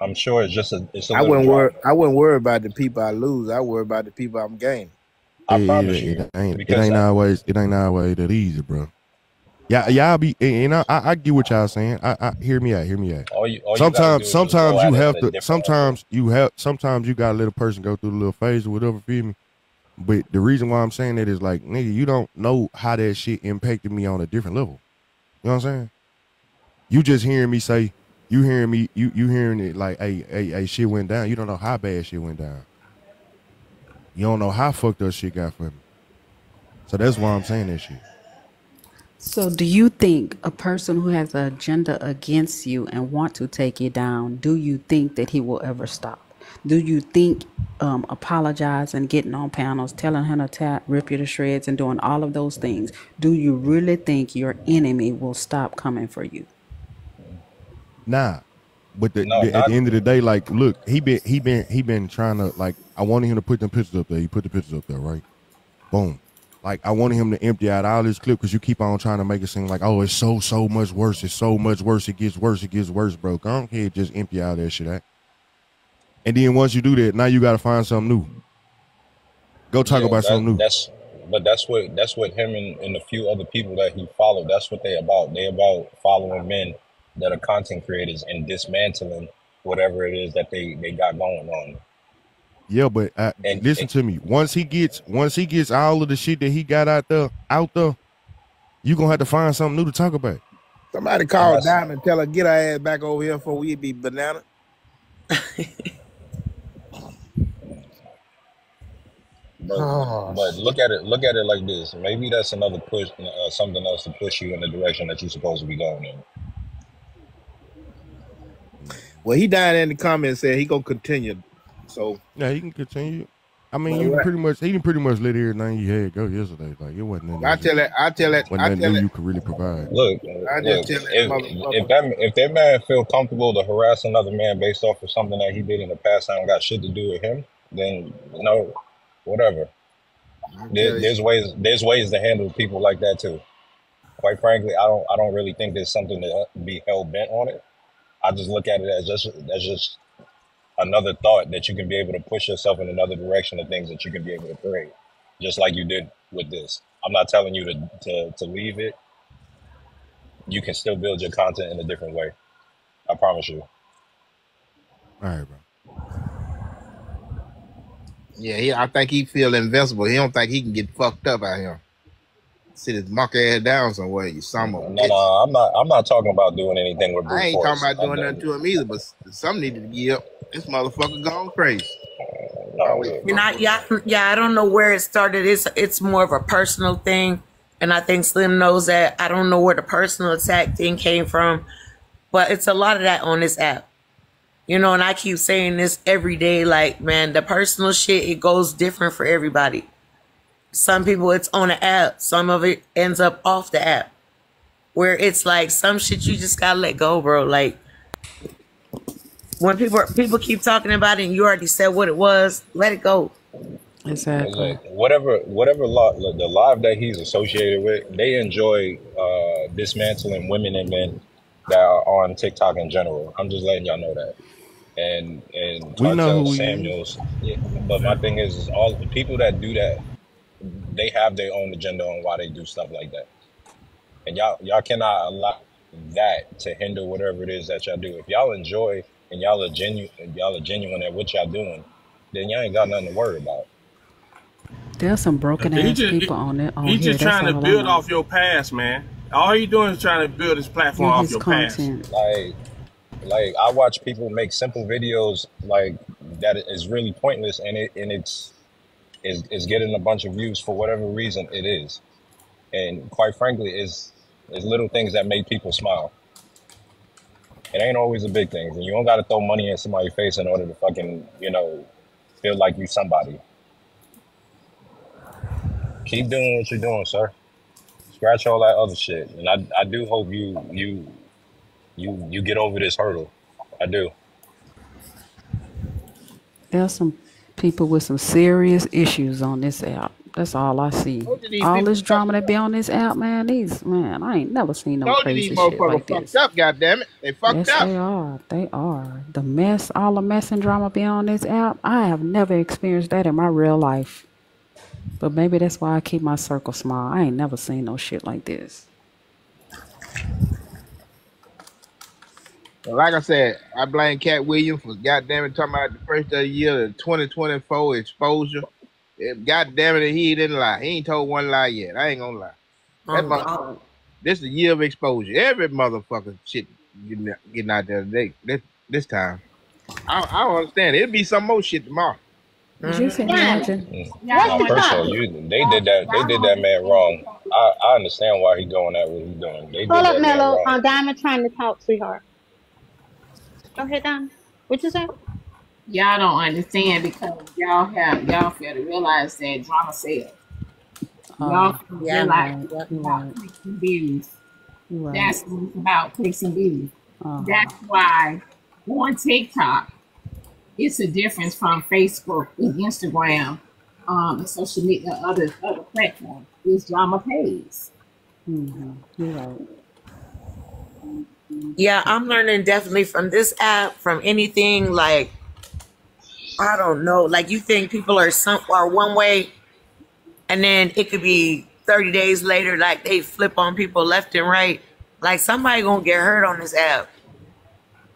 I'm sure it's just I wouldn't worry about the people I lose. I worry about the people I'm gaining. I promise you. It ain't always that easy, bro. Y'all be, and I get what y'all saying. I hear me out. Sometimes you gotta let a person go through the little phase or whatever, feel me? But the reason why I'm saying that is like, nigga, you don't know how that shit impacted me on a different level. You know what I'm saying? You just hearing me say, you hearing it like, hey, shit went down. You don't know how bad shit went down. You don't know how fucked up shit got for me. So that's why I'm saying that shit. So do you think a person who has an agenda against you and want to take you down, do you think that he will ever stop? Do you think apologizing, getting on panels, telling him to rip you to shreds and doing all of those things, do you really think your enemy will stop coming for you? Nah. But at the end of the day, like, look, he been trying to, like, I wanted him to put them pictures up there. He put the pictures up there, right? Boom. Like, I wanted him to empty out all this clip because you keep on trying to make it seem like, oh, it's so much worse. It's so much worse. It gets worse, bro. Go ahead, just empty out that shit out. And then once you do that, now you got to find something new. Go talk about something new. That's what him and a few other people that he followed, that's what they about. They about following men that are content creators and dismantling whatever it is that they got going on. Yeah, but listen to me. Once he gets all of the shit that he got out there, you gonna have to find something new to talk about. Somebody call Diamond and tell her get her ass back over here before we be banana. But look at it like this. Maybe that's another push, something else to push you in the direction that you're supposed to be going in. Well, he died in the comments said he gonna continue. So yeah, he can continue. I mean, he pretty much let everything he had go yesterday. Like, it wasn't nothing. I tell that you could really provide. Look, if that man feel comfortable to harass another man based off of something that he did in the past, I don't got shit to do with him. Then whatever. There's ways to handle people like that too. Quite frankly, I don't really think there's something to be hell bent on it. I just look at it as just another thought that you can be able to push yourself in another direction of things that you can be able to create, just like you did with this. I'm not telling you to leave it. You can still build your content in a different way. I promise you. All right, bro. Yeah, I think he feel invincible. He don't think he can get fucked up out here. Sit his monkey ass down somewhere. You some of No, I'm not talking about doing anything with brute I ain't force. talking about doing nothing to him either, but some needed to get up. This motherfucker gone crazy. I don't know where it started. It's more of a personal thing, and I think Slim knows that. I don't know where the personal attack thing came from, but it's a lot of that on this app. You know, and I keep saying this every day, like, man, the personal shit, it goes different for everybody. Some people, it's on the app. Some of it ends up off the app. Where it's like, some shit you just gotta let go, bro. Like, when people keep talking about it and you already said what it was, let it go. Exactly. Like, whatever the live that he's associated with, they enjoy dismantling women and men that are on TikTok in general. I'm just letting y'all know that. And We know Tartel who Samuels, yeah, but my thing is all the people that do that, they have their own agenda on why they do stuff like that. And y'all cannot allow that to hinder whatever it is that y'all do. If y'all enjoy and y'all are genuine at what y'all doing, then y'all ain't got nothing to worry about. There's some broken ass people on it. He's just trying to build off your past, man. All he doing is trying to build his platform off your content. past. Like I watch people make simple videos like that is really pointless, and it's getting a bunch of views for whatever reason it is. And quite frankly, it's little things that make people smile. It ain't always the big things, and you don't got to throw money in somebody's face in order to fucking, feel like you somebody. Keep doing what you're doing, sir. Scratch all that other shit, and I do hope you get over this hurdle. I do. There's some people with some serious issues on this app. That's all I see. All this drama that be on this app, man. I ain't never seen no crazy shit like this. Fucked up, goddammit. They fucked up. They are. They are. The mess, all the mess and drama be on this app. I have never experienced that in my real life. But maybe that's why I keep my circle small. I ain't never seen no shit like this. Like I said, I blame Cat Williams for goddamn it talking about the first of the year, the 2024 exposure. Goddamn it, he didn't lie. He ain't told one lie yet. I ain't gonna lie. This is a year of exposure. Every motherfucker shit getting out there today. This time. I don't understand. It'll be some more shit tomorrow. Just imagine. First of all, they did that man wrong. I understand why he going at what he's doing. They did Hold up, that man Mello. wrong. Diamond trying to talk, sweetheart. Go ahead, Diamond. What you say? Y'all don't understand because y'all fail to realize that drama sells. Y'all fail to realize it's about clicks and views. That's what it's about, clicks and views. That's why on TikTok, it's a difference from Facebook and Instagram, and social media, other platforms. It's drama pays. You're right. Yeah, I'm learning definitely from this app, from anything like, I don't know, like you think people are one way, and then it could be 30 days later, like they flip on people left and right. Like somebody gonna get hurt on this app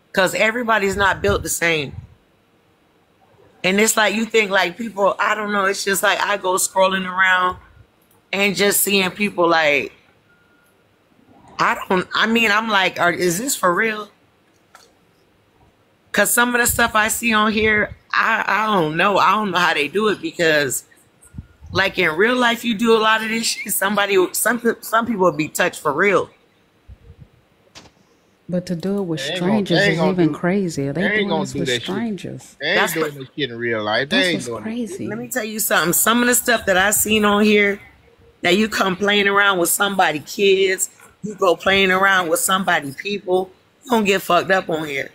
because everybody's not built the same. And it's like you think like people, I don't know, it's just like I go scrolling around and just seeing people like, I'm like, is this for real? Because some of the stuff I see on here, I don't know. I don't know how they do it because, like in real life, you do a lot of this shit. Some people will be touched for real. But to do it with strangers is even crazier. They doing this with strangers. They ain't doing this shit in real life. They ain't doing crazy. Let me tell you something. Some of the stuff that I seen on here, that you come playing around with somebody kids, you go playing around with somebody people, you don't get fucked up on here.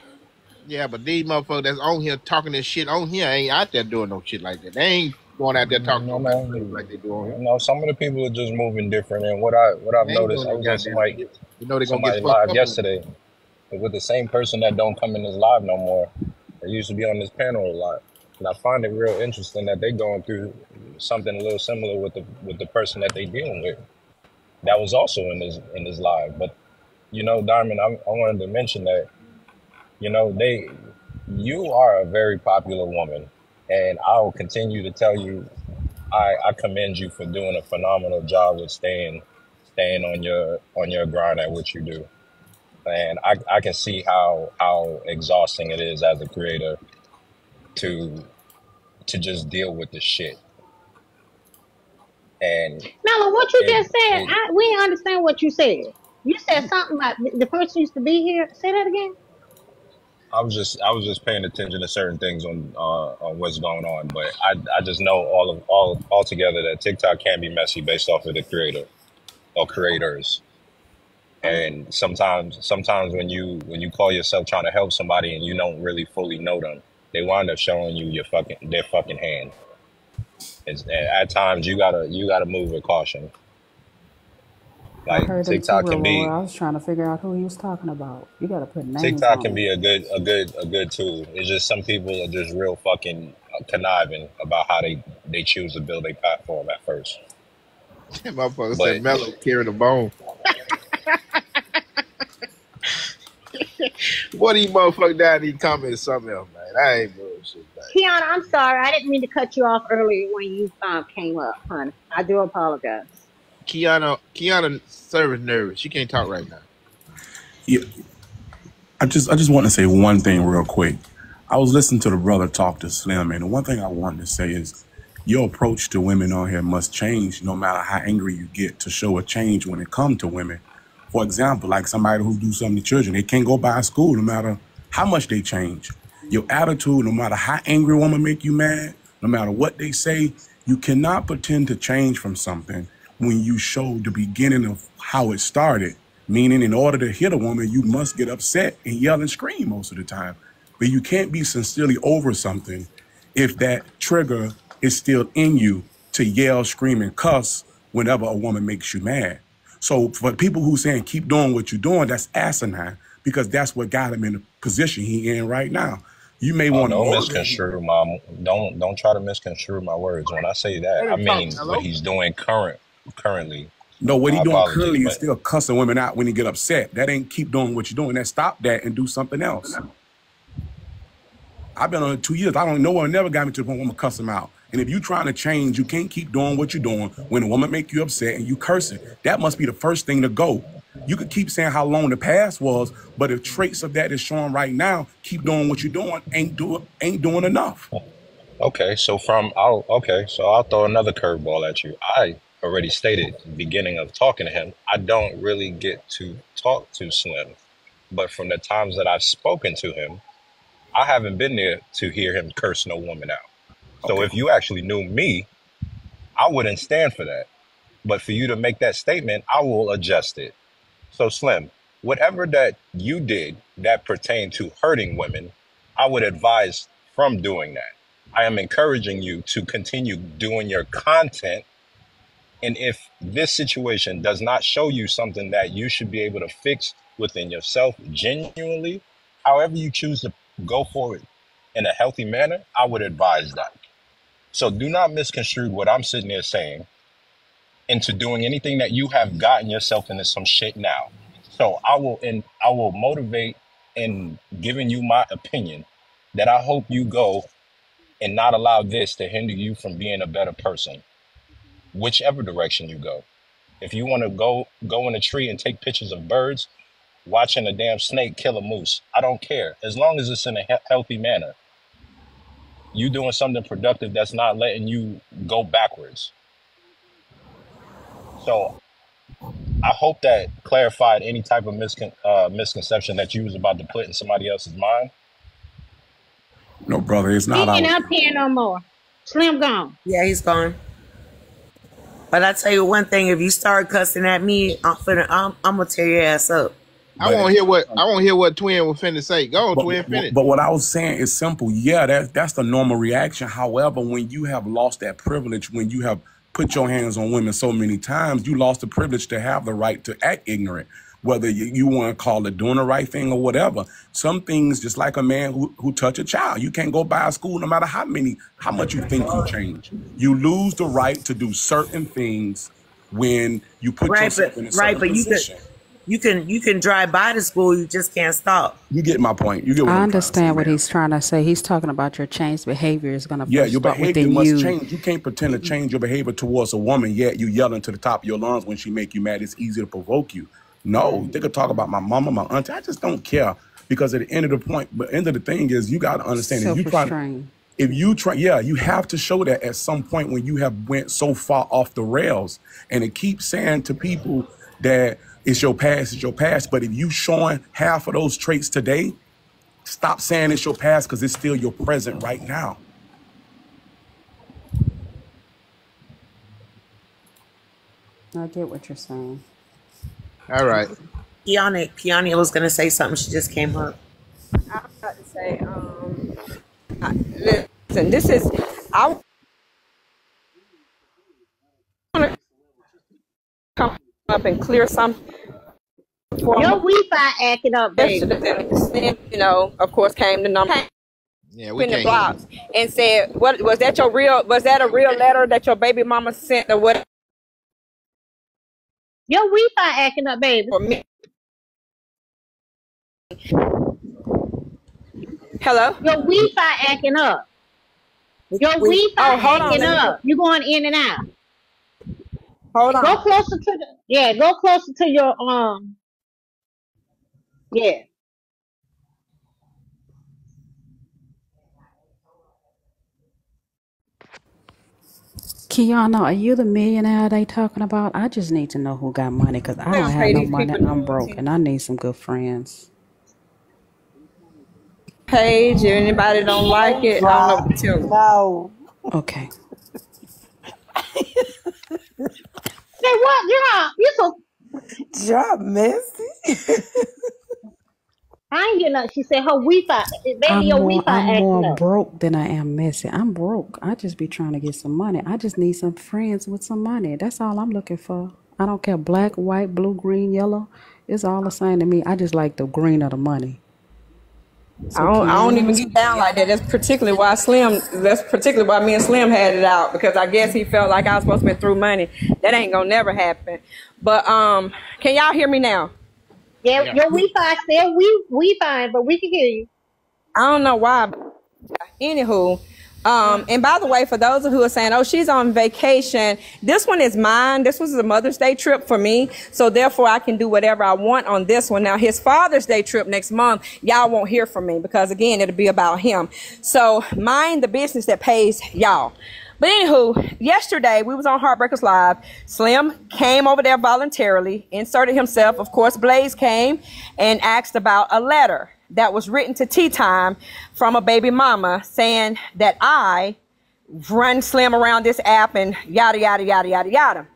Yeah, but these motherfuckers that's on here talking this shit on here ain't out there doing no shit like that. They ain't going out there talking like they do on here. No, some of the people are just moving different. And what I've noticed, I was on somebody live yesterday with the same person that don't come in this live no more. They used to be on this panel a lot. And I find it real interesting that they're going through something a little similar with the person that they dealing with. That was also in this live. But Diamond, I wanted to mention that, you are a very popular woman, and I will continue to tell you, I commend you for doing a phenomenal job with staying on your grind at what you do. And I can see how exhausting it is as a creator to just deal with the shit. And Mello, what you just said, we didn't understand what you said. You said something about the person used to be here. Say that again. I was just paying attention to certain things on what's going on, but I just know all together that TikTok can be messy based off of the creator or creators. And sometimes when you call yourself trying to help somebody and you don't really fully know them, they wind up showing you their fucking hand. At times you gotta move with caution. I Like heard him too, TikTok can be Aurora. I was trying to figure out who he was talking about. You got to put names TikTok can on be it. a good tool. It's just some people are just real fucking conniving about how they choose to build a platform at first. That motherfucker But said Mello carrying the bone. What these motherfuckers down these comments something else, man. I ain't bullshit, man. Kiana, I'm sorry. I didn't mean to cut you off earlier when you came up, honey. I do apologize. Kiana service nervous. She can't talk right now. Yeah, I just want to say one thing real quick. I was listening to the brother talk to Slim, and the one thing I wanted to say is your approach to women on here must change no matter how angry you get to show a change when it comes to women. For example, like somebody who do something to children, they can't go by school no matter how much they change. Your attitude, no matter how angry a woman make you mad, no matter what they say, you cannot pretend to change from something when you show the beginning of how it started. Meaning in order to hit a woman, you must get upset and yell and scream most of the time. But you can't be sincerely over something if that trigger is still in you to yell, scream, and cuss whenever a woman makes you mad. So for people who saying keep doing what you're doing, that's asinine because that's what got him in the position he in right now. You may want to don't misconstrue don't try to misconstrue my words. When I say that, I mean what he's doing currently. No, what he My doing apologies, currently is but still cussing women out when he get upset. That ain't keep doing what you're doing. That stop that and do something else. I've been on it 2 years. I don't know. One never got me to the point where I'm gonna cuss him out. And if you trying to change, you can't keep doing what you're doing when a woman make you upset and you cursing. That must be the first thing to go. You could keep saying how long the past was, but if traits of that is showing right now, keep doing what you're doing, ain't doing enough. okay, so I'll throw another curveball at you. I already stated at the beginning of talking to him, I don't really get to talk to Slim. But from the times that I've spoken to him, I haven't been there to hear him curse no woman out. So if you actually knew me, I wouldn't stand for that. But for you to make that statement, I will adjust it. So Slim, whatever that you did that pertained to hurting women, I would advise from doing that. I am encouraging you to continue doing your content. And if this situation does not show you something that you should be able to fix within yourself genuinely, however you choose to go forward in a healthy manner, I would advise that. So do not misconstrue what I'm sitting there saying into doing anything that you have gotten yourself into some shit now. So I will motivate in giving you my opinion that I hope you go and not allow this to hinder you from being a better person, whichever direction you go. If you want to go in a tree and take pictures of birds, watching a damn snake kill a moose, I don't care. As long as it's in a healthy manner. You doing something productive that's not letting you go backwards. So I hope that clarified any type of misconception that you was about to put in somebody else's mind. No, brother, it's not He ain't up here no more. Slim gone. Yeah, he's gone. But I tell you one thing: if you start cussing at me, I'm gonna tear your ass up. I won't hear what Twin was finna say. Go on, Twin, finish. But what I was saying is simple. Yeah, that's the normal reaction. However, when you have lost that privilege, when you have put your hands on women so many times, you lost the privilege to have the right to act ignorant. Whether you want to call it doing the right thing or whatever. Some things, just like a man who touch a child, you can't go by a school no matter how much you think you change. You lose the right to do certain things when you put yourself in a certain position. You can drive by the school, you just can't stop. You get my point. You get what I I'm understand what he's trying to say. He's talking about your changed behavior is going to your start behavior within must you. change. You can't pretend to change your behavior towards a woman, yet you yelling to the top of your lungs when she make you mad. It's easy to provoke you. No, they could talk about my mama, my auntie. I just don't care because at the end of the thing is you got to understand if you try, you have to show that at some point when you have went so far off the rails, and it keeps saying to people that it's your past. But if you showing half of those traits today, Stop saying it's your past because it's still your present right now. I get what you're saying. All right. Kiana was gonna say something. She just came up. I was about to say, listen, this is, I want to come up and clear some. Your Wi-Fi acting up, baby. You know, of course, came the number. Yeah, we In the can't. blocks and said, "What was that? Was that a real letter that your baby mama sent or what?" Your Wi-Fi acting up, baby. For me. Hello? Your Wi-Fi acting up. Your Wi-Fi acting up. You going in and out. Hold on. Go closer to the go closer to your yeah. Kiana, are you the millionaire they talking about? I just need to know who got money because I don't have no money. I'm broke and I need some good friends. Page, if anybody don't like it, I don't know what to tell you. No. Okay. Say what? You so Job messy. I ain't getting nothing. She said her Wi-Fi. Baby, I'm your more, Wi-Fi I'm acting more up. broke than I am messy. I'm broke. I just be trying to get some money. I just need some friends with some money. That's all I'm looking for. I don't care black, white, blue, green, yellow. It's all the same to me. I just like the green of the money. So I don't even get down like that. That's particularly why me and Slim had it out, because I guess he felt like I was supposed to be through money. That ain't gonna never happen. But can y'all hear me now? Yeah, your Wi-Fi still Wi-Fi, but we can hear you. I don't know why. Anywho, and by the way, for those who are saying, oh, she's on vacation, this one is mine. This was a Mother's Day trip for me. So therefore, I can do whatever I want on this one. Now, his Father's Day trip next month, y'all won't hear from me because, again, it'll be about him. So mind the business that pays y'all. But anywho, yesterday we was on Heartbreakers Live. Slim came over there voluntarily, inserted himself. Of course, Blaze came and asked about a letter that was written to Tea Time from a baby mama saying that I run Slim around this app and yada, yada, yada, yada, yada.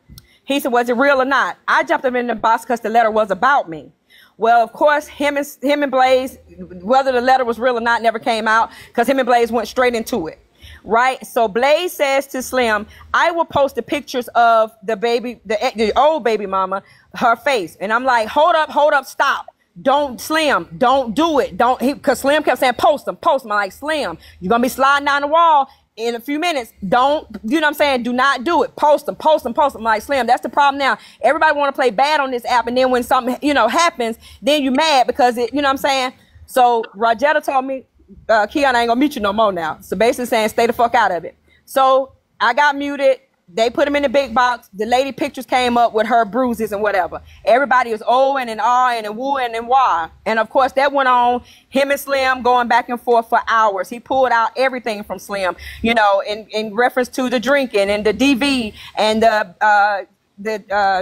He said, was it real or not? I jumped him in the box because the letter was about me. Well, of course, him and Blaze, whether the letter was real or not, never came out because him and Blaze went straight into it. Right. So Blaze says to Slim, I will post the pictures of the old baby mama, her face. And I'm like, hold up, stop. Don't, Slim, don't do it. Because Slim kept saying, post them. I'm like, Slim, you're going to be sliding down the wall in a few minutes. Don't, you know what I'm saying? Do not do it. Post them. I'm like, Slim, that's the problem now. Everybody want to play bad on this app. And then when something, happens, then you mad because you know what I'm saying? So Rajetta told me, Kiana ain't gonna meet you no more now. So basically saying stay the fuck out of it. So I got muted. They put him in the big box. The lady pictures came up with her bruises and whatever. Everybody was ohing and ahhing and wooing and wah. And of course that went on. Him and Slim going back and forth for hours. He pulled out everything from Slim, in reference to the drinking and the DV and the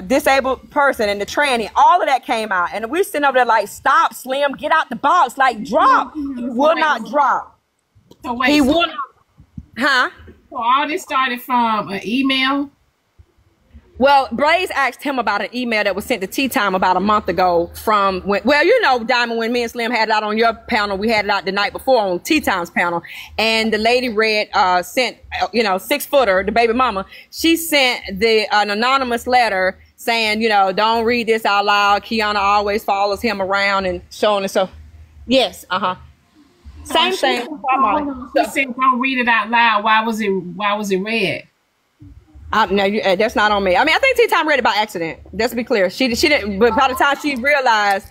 disabled person and the tranny, all of that came out. And we're sitting over there like, stop, Slim, get out the box, like drop. He will not drop. So wait, he will not. Huh? So all this started from an email? Well, Blaze asked him about an email that was sent to Tea Time about a month ago from Diamond, when me and Slim had it out on your panel, we had it out the night before on Tea Time's panel. And the lady sent 6-footer, the baby mama, she sent an anonymous letter saying, don't read this out loud. Kiana always follows him around and so on and so. Yes. Same thing. She said don't read it out loud. Why was it read? No, that's not on me. I mean, I think Tea Time read it by accident. Just to be clear, she didn't. But by the time she realized,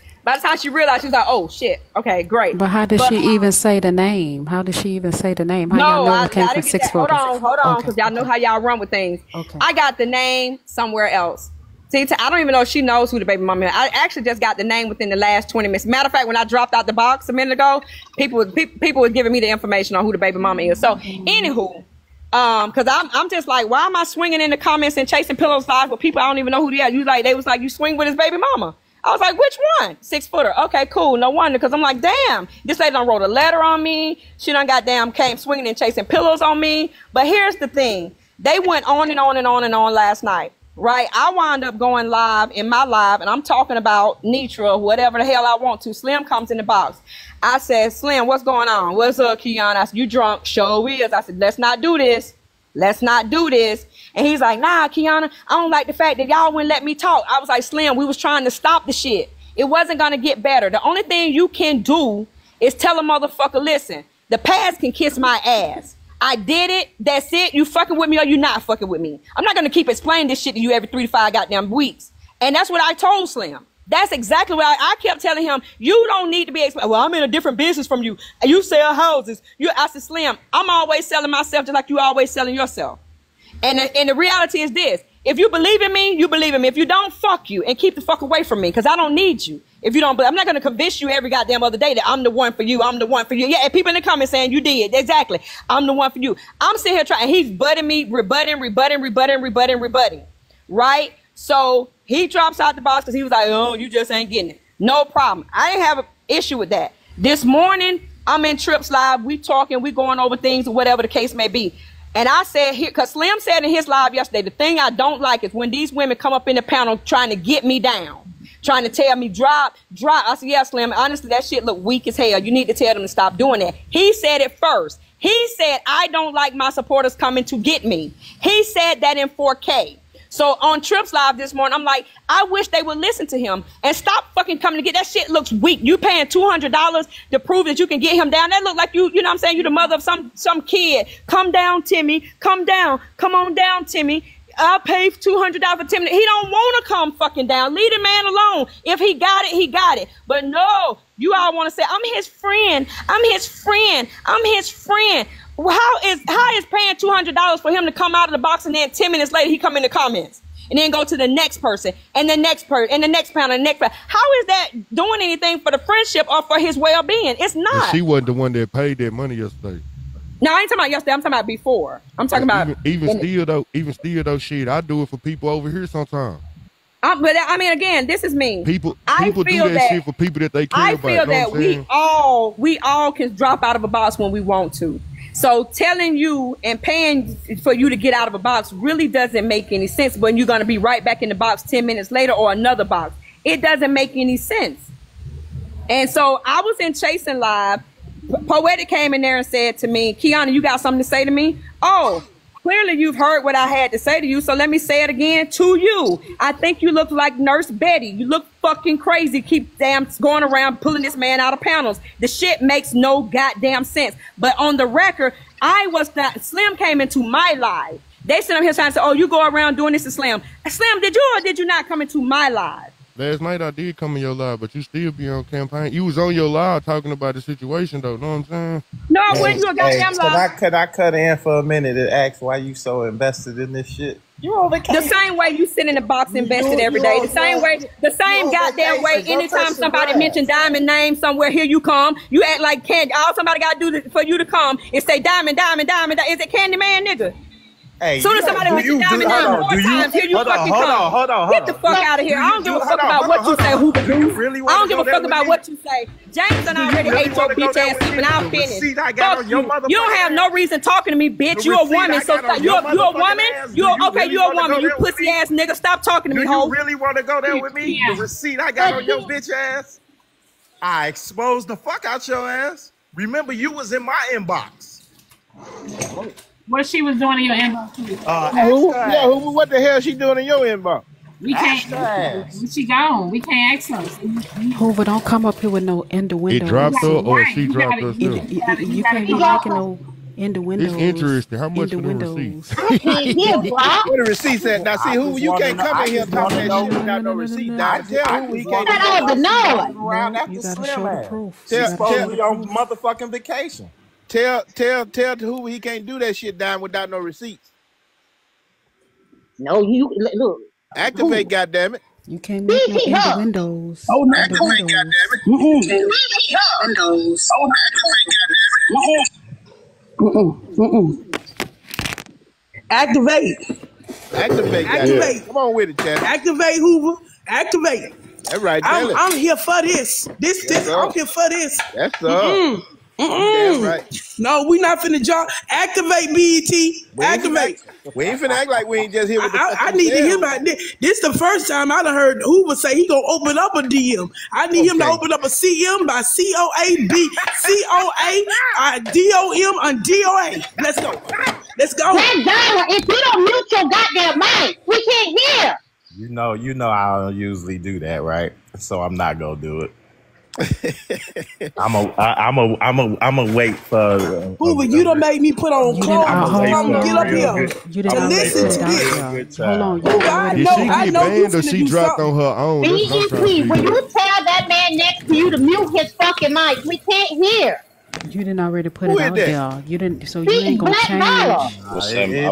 she was like, "Oh shit, okay, great." But how did she even say the name? How did she even say the name? How y'all know it came from 6 Hold photos? on, because y'all know how y'all run with things. Okay. I got the name somewhere else. See, I don't even know if she knows who the baby mama is. I actually just got the name within the last 20 minutes. Matter of fact, when I dropped out the box a minute ago, people were giving me the information on who the baby mama is. So, anywho. Because I'm just like, why am I swinging in the comments and chasing pillows live with people I don't even know who they are? They was like, you swing with his baby mama. I was like, which one? 6 footer. Okay, cool. No wonder, because I'm like, damn, this lady done wrote a letter on me. She done goddamn came swinging and chasing pillows on me. But here's the thing. They went on and on and on and on last night, right? I wound up going live in my live, and I'm talking about Nitra, whatever the hell I want to. Slim comes in the box. I said, Slim, what's going on? What's up, Kiana? I said, you drunk? Show is. I said, let's not do this. Let's not do this. And he's like, nah, Kiana, I don't like the fact that y'all wouldn't let me talk. I was like, Slim, we was trying to stop the shit. It wasn't going to get better. The only thing you can do is tell a motherfucker, listen, the past can kiss my ass. I did it. That's it. You fucking with me or you not fucking with me. I'm not going to keep explaining this shit to you every 3 to 5 goddamn weeks. And that's what I told Slim. That's exactly what I kept telling him. You don't need to be explaining. Well, I'm in a different business from you. You sell houses. I said, Slim, I'm always selling myself just like you always selling yourself. And the reality is this. If you believe in me, you believe in me. If you don't, fuck you and keep the fuck away from me because I don't need you. If you don't, I'm not going to convince you every goddamn other day that I'm the one for you. I'm the one for you. Yeah, and people in the comments saying you did. Exactly. I'm the one for you. I'm sitting here trying. He's butting me, rebutting. Right? So he drops out the box because he was like, oh, you just ain't getting it. No problem. I didn't have an issue with that. This morning, I'm in Trips Live. We talking. We going over things or whatever the case may be. And I said here, because Slim said in his live yesterday, the thing I don't like is when these women come up in the panel trying to get me down, trying to tell me drop. I said, yeah, Slim, honestly, that shit look weak as hell. You need to tell them to stop doing that. He said it first. He said, I don't like my supporters coming to get me. He said that in 4K. So on Trips Live this morning, I'm like, I wish they would listen to him and stop fucking coming to get that shit looks weak. You paying $200 to prove that you can get him down. That look like you know what I'm saying? You the mother of some kid. Come down, Timmy. Come down. Come on down, Timmy. I'll pay $200 for Timmy. He don't want to come fucking down. Leave the man alone. If he got it, he got it. But no, you all want to say, I'm his friend. I'm his friend. I'm his friend. How is paying $200 for him to come out of the box and then 10 minutes later he come in the comments and then go to the next person and the next person and the next panel and the next person? How is that doing anything for the friendship or for his well-being? It's not. And she wasn't the one that paid that money yesterday. No, I ain't talking about yesterday. I'm talking about before. I'm talking about even still though, shit. I do it for people over here sometimes. But I mean, again, this is me. People do that shit for people that they care about. I feel that we all can drop out of a box when we want to. So telling you and paying for you to get out of a box really doesn't make any sense when you're going to be right back in the box 10 minutes later or another box. It doesn't make any sense. And so I was in Chasing Live. Poetic came in there and said to me, Kiana, you got something to say to me? Oh, clearly you've heard what I had to say to you, so let me say it again to you. I think you look like Nurse Betty. You look fucking crazy. Keep damn going around pulling this man out of panels. The shit makes no goddamn sense. But on the record, Slim came into my live. They sit up here trying to say, oh, you go around doing this to Slim. Slim, did you or did you not come into my live? Last night I did come in your live, but you still be on campaign. You was on your live talking about the situation, though. Know what I'm saying? No, I went to a goddamn live. Could I cut in for a minute and ask why you so invested in this shit? You on vacation. The same way you sit in the box invested every day. The same goddamn way. Anytime somebody mention Diamond name somewhere, here you come. You act like Candy. All somebody got to do for you to come is say Diamond. Is it Candyman, nigga? Hey, soon as somebody mentions Diamond name 4 times, here you fucking come. Hold on. Get the fuck out of here. I don't give a fuck about what you say. I don't give a fuck about what you say. James done already ate your bitch ass up and I'll finish. Fuck you. You don't have no reason talking to me, bitch. You a woman. So you a woman? You a woman. You pussy ass nigga. Stop talking to me, ho. You really want to go there with me? The receipt I got on your bitch ass? I exposed the fuck out your ass. Remember, you was in my inbox. What she was doing in your inbox? What the hell she doing in your inbox? We can't. She gone. We can't ask her. Hoover, don't come up here with no innuendo. It dropped her or she dropped her too. You can't be making no innuendo. It's interesting. How much for the receipts? What the receipt said? Now see, who you can't come in here talking that shit without no receipt. Now tell who he can't. Around after Slim ass. She's supposed to be on motherfucking vacation. Tell who he can't do that shit down without no receipts. No, you look. Activate, goddammit. You can't make no innuendos. Oh, activate, goddammit. Windows. Oh, activate, goddammit. Activate. Come on with it, Chad. Activate, Hoover. Activate. That's right. Tell it. I'm here for this. I'm here for this. That's up. That's right. No, we not finna jump. Activate BET. Activate. We ain't finna act like we ain't just here with the I need to hear about this. This the first time I done heard Hoover say he gonna open up a DM. I need him to open up a CM by COAB, COA, DOM, and DOA. Let's go. Let's go. That if you don't mute your goddamn mic, we can't hear. You know I don't usually do that, right? So I'm not gonna do it. I'm a wait for Hoover, you done made me put on clothes. Get up here. To listen to this. Hold on. Did she get banned or she dropped on her own? BET, when you tell that man next to you to mute his fucking mic, we can't hear. You didn't already put it out there. You didn't, so you ain't gonna change. Well, Sam, I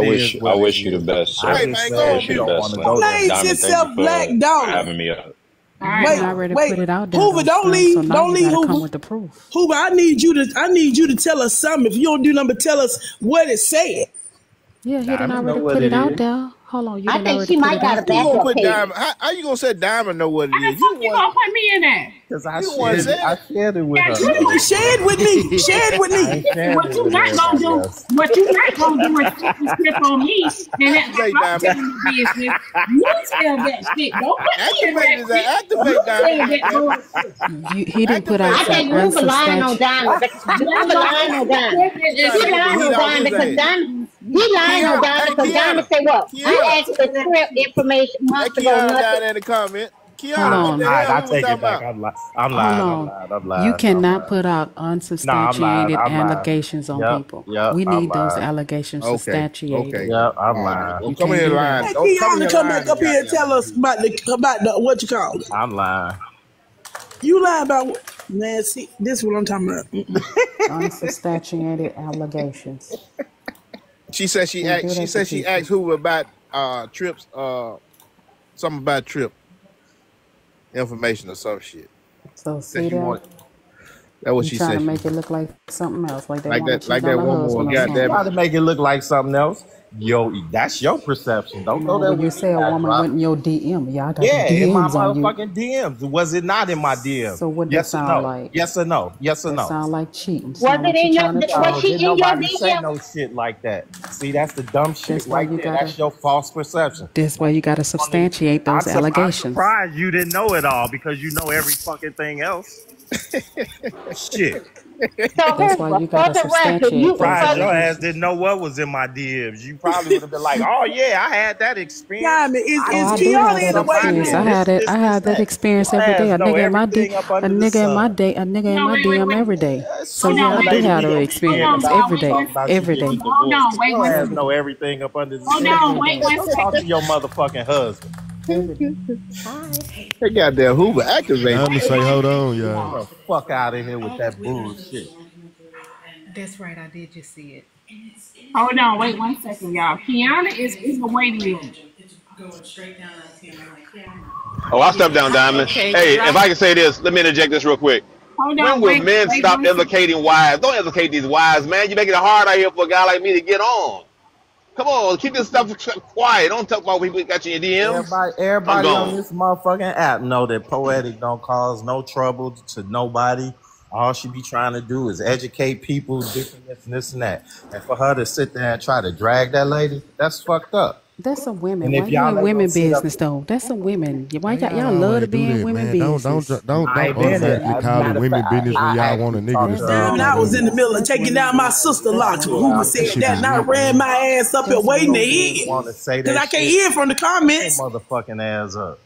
wish you the best. Sir. I wish you the best. Names yourself Black Dog. Having me up. Wait, put it out there, Hoover, don't leave, so don't leave, Hoover. come with the proof. Hoover, I need you to tell us something. If you don't do nothing but tell us what it said. Yeah, he didn't already put it out there. Hold on, you I think she might got a backup page. How you gonna say Diamond know what it is? You gonna put me in there? Because I shared it with her. Share it with me. Share it with me. What you not gonna do? What you not gonna do is flip the script on me, and that's my business. You tell that shit. Don't put me in that. He didn't put out. I think you were lying on Diamond. You were lying on Diamond. He lying on Diamond because Diamond. He lying on Diamond because Diamond say what? I asked for script information months ago. Down in the comment. I take it back. I'm lying. You cannot put out unsubstantiated allegations on people. We need those allegations substantiated. Okay. Yeah, I'm lying. You come here lying. Hey, Kiana, come back up here and tell us about the what you call it. I'm lying. You lie about what? Man, see, this is what I'm talking about. Unsubstantiated allegations. She said she asked Hoover about trips, something about trip information or some shit. So see that? That's what she said. Trying to make it look like something else, like that one more. Goddamn, try to make it look like something else. Yo, that's your perception. Don't go there. You say a woman went in your DM. Y'all got DMs DMs in my on motherfucking DMs. Was it not in my DMs? So what does sound like? Yes or no? Yes or no? Sound like cheating. Was it in your? Was she in your Nobody say DM? no shit like that. See, that's the dumb shit right there. That's your false perception. That's why you got to substantiate those allegations. I'm surprised you didn't know it all because you know every fucking thing else. Shit. That's why you got to substantiate. Surprised your ass didn't know what was in my DMs. You probably would have been like, "Oh yeah, I had that experience." Yeah, I mean, is I do have that experience. I had that experience every day. A nigga in my DM every day. So yeah, I do have that experience every day. Hold on, wait, You have know everything up under the sun. Hold on, wait 1 second. Talk to your motherfucking husband. They got that Hoover activated. I'm gonna say, hold on, y'all. Fuck out of here with that bullshit. That's right, I did just see it. Hold on, wait 1 second, y'all. Kiana is the waiting room. Oh, I'll step down, Diamond. Hey, if I can say this, let me interject this real quick. Hold on, when will men stop implicating wives? Don't implicate these wives, man. You're making it hard out here for a guy like me to get on. Come on, keep this stuff quiet. Don't talk about people got you in your DMs. Everybody on this motherfucking app know that Poetic don't cause no trouble to nobody. All she be trying to do is educate people, different this and that. And for her to sit there and try to drag that lady, that's fucked up. That's a women. And Why if you y'all in women sit up- business though? That's a women. Why y'all love to be in women business? Don't automatically call it women business when y'all want a nigga to Damn, I was in the middle of taking down my sister lot who said that, and I ran my ass up here waiting to hear. Because I can't hear from the comments. Motherfucking ass up.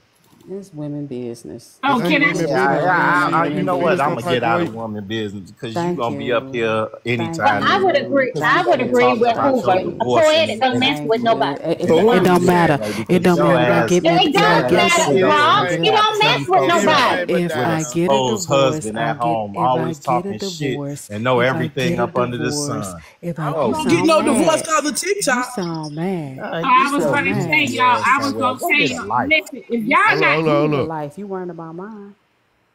It's women business. Oh, can I? You know what? I'm gonna get out of woman business because you're gonna be up here anytime. I would agree. I would agree with Hoover. A poetic don't mess with nobody. It don't matter. It don't matter. It don't matter, Rob. You don't mess with nobody. If I get a divorce, husband at home always talking shit and know everything up under the sun. If I get no divorce because of TikTok. You sound mad. I was going to say, y'all. I was going to say, listen, if y'all not life, you worrying about mine.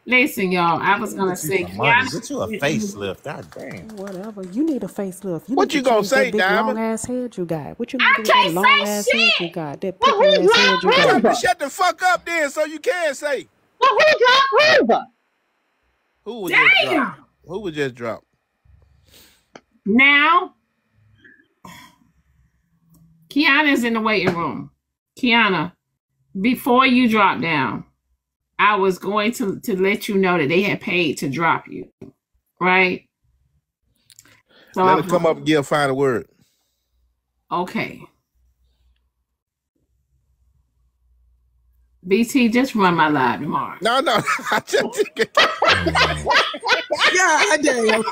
Listen, y'all. I was gonna say, get you a facelift. God damn. Whatever. You need a facelift. What you gonna say, Diamond? Long ass head you got. What you gonna do with that long ass head you got? That pickle ass head you got. Shut the fuck up then, so you can say. Well, who dropped Hoover? Who was just dropped? Who was just dropped? Now, Kiana's in the waiting room. Kiana, before you drop down, I was going to let you know that they had paid to drop you, right? So Let her come up and give a final word. Okay. BT, just run my live tomorrow. No. I just God damn.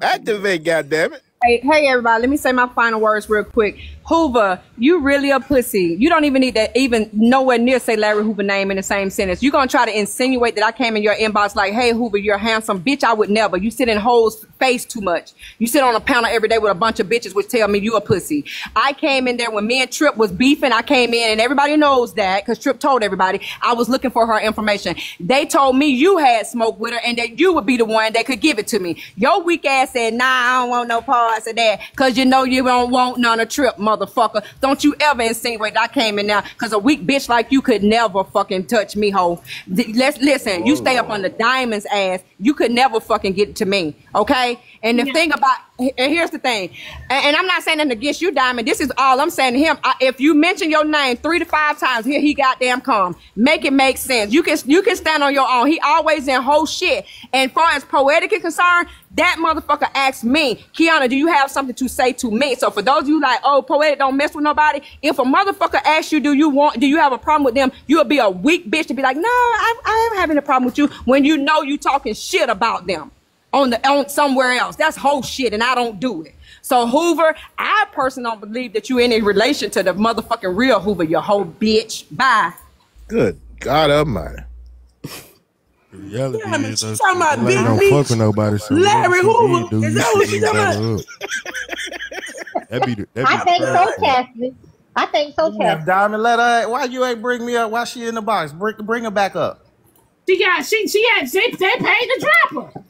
Activate, goddammit. Hey, everybody, let me say my final words real quick. Hoover, you really a pussy. You don't even need to even nowhere near say Larry Hoover name in the same sentence. You're going to try to insinuate that I came in your inbox like, hey, Hoover, you're handsome. Bitch, I would never. You sit in hoes' face too much. You sit on a panel every day with a bunch of bitches which tell me you a pussy. I came in there when me and Trip was beefing. I came in and everybody knows that because Trip told everybody I was looking for her information. They told me you had smoke with her and that you would be the one that could give it to me. Your weak ass said, nah, I don't want no parts of that because you know you don't want none of Trip, motherfucker. Don't you ever insinuate I came in there because a weak bitch like you could never fucking touch me, ho. Listen, you stay up on the Diamond's ass. You could never fucking get to me, okay? And the thing about, and here's the thing, and I'm not saying that against you, Diamond. This is all I'm saying to him. If you mention your name 3 to 5 times, here he goddamn come. Make it make sense. You can stand on your own. He always in whole shit. And far as Poetic is concerned, that motherfucker asked me, Kiana, do you have something to say to me? So for those of you like, oh, Poetic don't mess with nobody. If a motherfucker asks you, do you have a problem with them? You'll be a weak bitch to be like, no, I am having a problem with you when you know you talking shit about them on somewhere else. That's whole shit, and I don't do it. So Hoover, I personally don't believe that you any relation to the motherfucking real Hoover, you whole bitch. Bye. Good God Almighty. Reality Yeah, is she's talking about like Big don't Meech. fuck with nobody. So Larry whatever she Hoover. did, Is that what she talking about? I think so, Chastity. I think so, Yeah, Chastity. Diamond, let her. Why you ain't bring me up? Why she in the box? Bring her back up. They paid to drop her.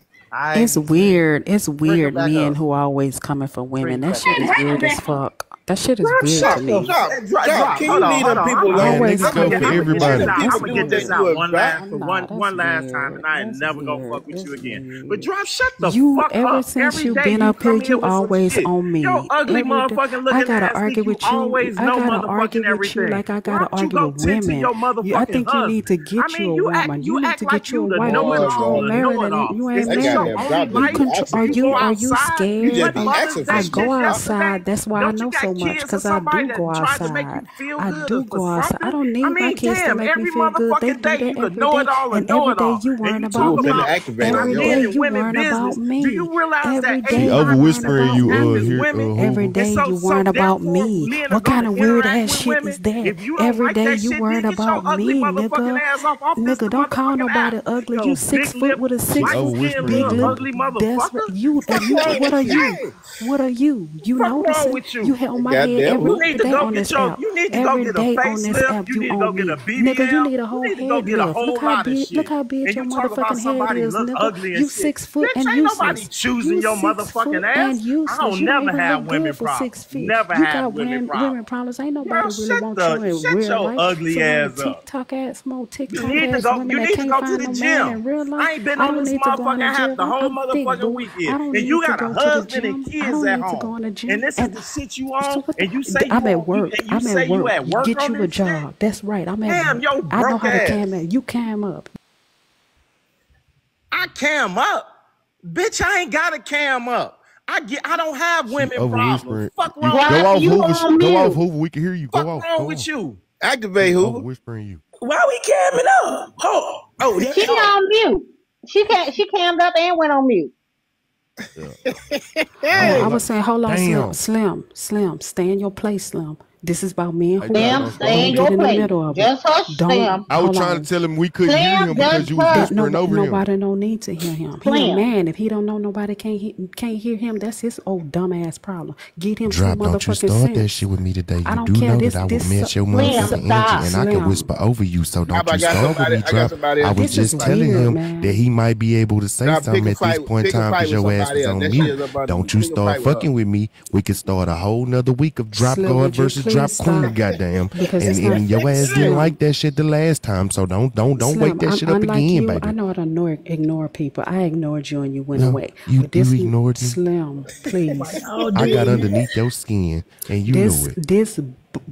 It's weird. It's weird back men up. who always coming for women. That Bring shit is back up. weird as fuck. That shit is weird Drop, to me. drop. Can you leave them people alone? Always nigga? coming for everybody. I'm People gonna do get this that out to us, one back. last time, and I ain't That's never gonna weird. fuck with you That's again. weird. But drop, shut the You fuck ever up. since Every you day been up come here, you with some always shit. on me. Yo, ugly Every day. motherfucking I looking gotta ass argue nigga, with you you. always I know gotta argue motherfucking with you everything. like I Why gotta don't you argue go with tend to women. your I motherfucking think you need to husband? get you a you woman. You need act to like get you you a the wife. know-it-all, the You married and know-it-all. you Is ain't this your married. only You life? can. Do you go Are you outside? You just scared? be Mother's asking Day I for go shit. just outside. yesterday. That's why I Don't you know got so much kids or because I somebody do go that tried to make you outside. feel I good do for go outside. I something? don't need my kids to Damn, make me every feel good. They motherfucking do day that you the every day. know-it-all And and every day know-it-all. you And worrying you about talk Finna me. about activate on Every your day ass. you women worrying about business. Do you me. realize Every that day She you over 85% whispering of you, this app is here, women? Every Hoover. day And you worrying about therefore, me. men are What kind gonna of weird interact ass with shit women. is that? If you don't Every like day that you shit, worried then get your about ugly me, motherfucking nigga. ass off this Nigga, don't call motherfucking nobody app. ugly. Yo, You big 6 foot lip, with a She 6 over light skinned big whispering little lip. you. ugly That's motherfucker. you. Fuck You. wrong What are with you? you? What are you? You Fuck wrong noticing? with you? You held my head Goddamn every You Hoover. need to day go on get this your. app. You need to go Every get a day on this facelift. app, You you need to go on get me. a Nigga, you BBL. need a You whole need to go head get a lift. whole lot of Look shit. how big And your you talk about motherfucking head somebody is, look nigga. ugly and You shit. 6 foot Bitch, and ain't nobody useless. choosing You your 6 motherfucking foot ass. and I useless. don't You don't never even look have women good for problems. 6 feet. Never You had got women women problems. problems. Ain't Girl, nobody really want you in shut real your life. ugly So when the ass up. TikTok ass, more You TikTok need to ass go. women You that need to can't go to find the no man gym. in real life, I ain't been I on don't this need to go in motherfucking the app gym. the whole I'm thick, motherfucking boo. I weekend, don't and you need to got a go to the husband and gym. I kids don't at need to home. go in the And gym. this is And the shit you on, so what and you say you I'm at on, work. and you I'm say at you work. at work Get on you a this shit. job. That's right. I'm at Damn, work. yo, I know broke how to ass. cam up. You cam up. I cam up, bitch. I ain't got to cam up. I don't have She women over problems. whispering. Fuck You wrong go with off, you. Hoover. Go off, Hoover. We can hear you. Fuck Go off. wrong Go with off. you? Activate She over Hoover. whispering you. Why we camming up? Oh, there She you go. on mute. She cammed up and went on mute. Oh, I was saying, hold on, Damn. Slim, stay in your place, Slim. This is about men who Slim, stay in get your in the place. middle of Just it. hush, Don't. Slim. I was Hold trying on. to tell him we couldn't hear Slim, him because just you was hush. whispering over him. Nobody don't need to hear him. He a Slim. man. If he don't know nobody can't hear him, that's his old dumbass problem. Get him Drop, some don't you motherfucking start that sense. shit with me today. I You don't do care. know This that I will this match your Slim, motherfucking stop. energy and I can Slim. whisper over you. So don't I you got start with somebody. me, I got Drop. somebody I else. was This is just telling weird, him man. that he might be able to say Now pick something a at this fight. point in Pick a time fight because with your ass somebody is else. on That mute. shit is up under Don't you pick a start fight with her. fucking with me. We could start a whole nother week of Drop Slim, Guard would you versus please Drop stop? Queen, goddamn. Because it's And not your ass didn't Slim. like that shit the last time. So don't wake Slim, that shit up unlike again, you, baby. I know how to ignore people. I ignored you and you went No, away. you But this ignored me. Slim, please. I got underneath your skin and you knew it. This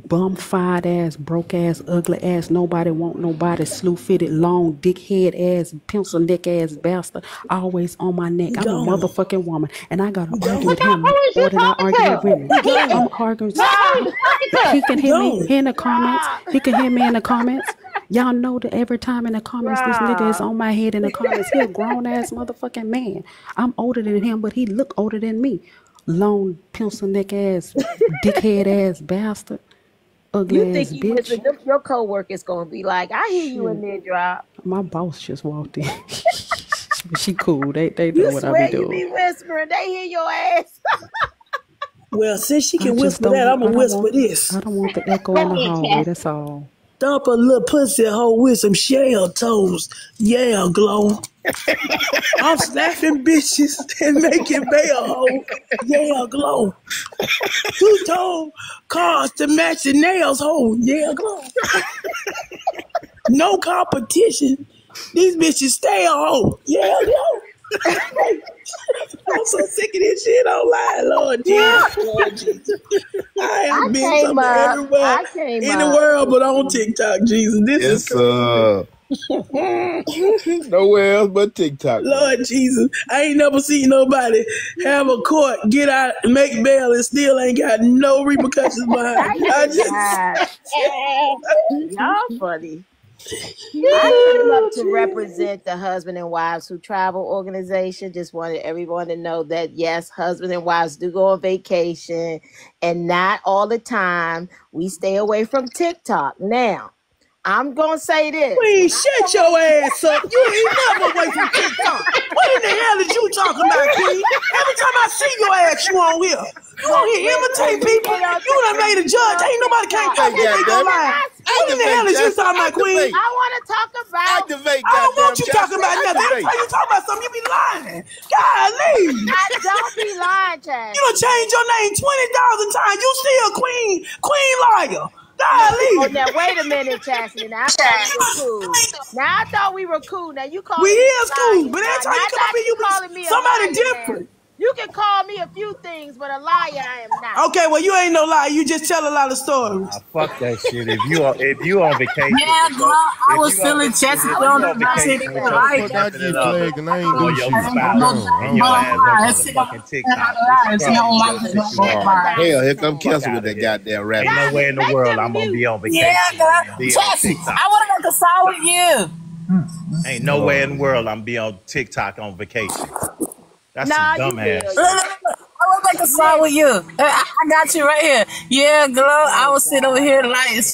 bum-fied ass, broke ass, ugly ass, nobody want nobody, slew-fitted, long dick head ass, pencil neck ass bastard, always on my neck. I'm a motherfucking woman, and I got to argue with him more than I argue with women. I'm arguing. He can hear me in the comments. He can hear me in the comments. Y'all know that every time in the comments, this nigga is on my head in the comments. He a grown ass motherfucking man. I'm older than him, but he look older than me. Long pencil neck ass, dickhead ass bastard, ugly You ass think you bitch. listen, your co-workers gonna be like, I hear you in there, Drop. My boss just walked in. She cool. They know You what I swear be you be doing. whispering, they hear your ass. Well, since she I can just whisper don't. that, I'm I gonna don't whisper want. this. I don't want the echo in the hallway. That's all. Dump a little pussy hole with some shell toes. Yeah, glow. I'm slapping bitches and making bail hole. Yeah, glow. Two-tone cars to match the nails hole. Yeah, glow. No competition. These bitches stay on hole. Yeah, glow. I'm so sick of this shit online, Lord Jesus. Lord Jesus. I have been somewhere everywhere in the world, but on TikTok, Jesus. This is crazy. Nowhere else but TikTok. Lord Jesus, I ain't never seen nobody have a court, get out, and make bail, and still ain't got no repercussions behind it. I just, Y'all funny. I came up to represent the husband and wives who travel organization. Just wanted everyone to know that yes, husband and wives do go on vacation, and not all the time. We stay away from TikTok. Now, I'm gonna say this. Queen, shut your ass up. You ain't never away from TikTok. What in the hell is you talking about, Queen? Every time I see your ass, you on here. You on here imitate people. You done made a judge. Ain't nobody can't fuck with me no lie. What in the hell is you talking about, Queen? I want to talk about. I don't want you talking about nothing. Every time you talk about something, you be lying. Golly. I don't be lying, Chad. You done changed your name 20,000 times. You still queen liar. Oh, now wait a minute, Chastity. Now I thought we were cool. Now I thought we were cool. Now you call We me is a cool, liar. but every time Now, you come up here, you calling me be a somebody liar, different. man. You can call me a few things, but a liar I am not. Okay, well you ain't no liar. You just tell a lot of stories. Fuck that shit. If you on vacation, Yeah, with girl, I if was you on feeling vacation- Jessica if you on on the vacation vacation, with your right? Fuck, I get flagged and I ain't or do your shit. spouse and your ass on motherfucking TikTok, it's probably your situation. Hell, here come Kelsey with that goddamn rap. Ain't nowhere in the world I'm gonna be on vacation. Yeah, girl. Be on Chelsea, TikTok. I want to make a song with you. Ain't nowhere in the world I'm be on TikTok on vacation. That's Nah, some you dumb ass. Look, I want to make a song with you. I got you right here. Yeah, girl, I will sit over here like.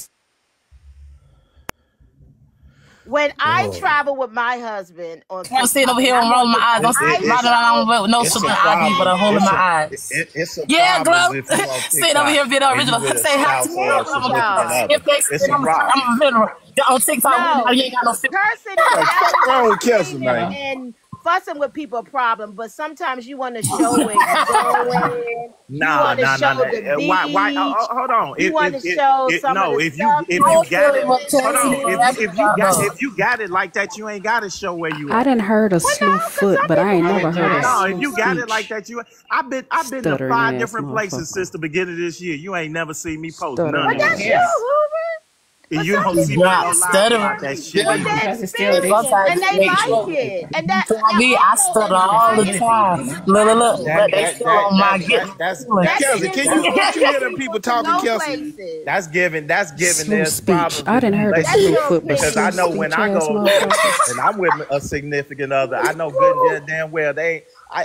When I travel with my husband on I'm sitting over here and rolling my eyes. I'm sitting right around with no It's a sugar problem. eye, but I'm holding my eyes. It's a Yeah, problem girl. if you on Sitting over here, video TikTok original. and you with a Say hi to spouse me. or a significant other. If they It's say a problem. I'm a veteran, on TikTok, No, you ain't got no fit. cursing What the fuck wrong with Kelsey, and, man? and fussing with people a problem, but sometimes you want to show where you're going. Nah. The Why? Hold on. You want to show some of the if stuff. you got it, hold on. If you got it like that, you ain't got to show where you I are. done heard a slew foot, but I ain't never heard a No, slew if you got it speech. like that, I've been to Stuttering 5 ass different places motherfucker. since the beginning of this year. You ain't never seen me post Stuttering none of ass. that. You, Hoover. And you don't see me Drop, on live stuttering. about that shit. But either. that's spirit, and they like it. And that Me, I stutter all the time. Look, but they still on my get. That's Kelsey, can you hear them people talking, no Kelsey? places. That's giving Slew their speech. problems. I done heard a That's slew your foot, but Because slew I know when speech I ass go motherfucker. and I'm with a significant other, I know good damn well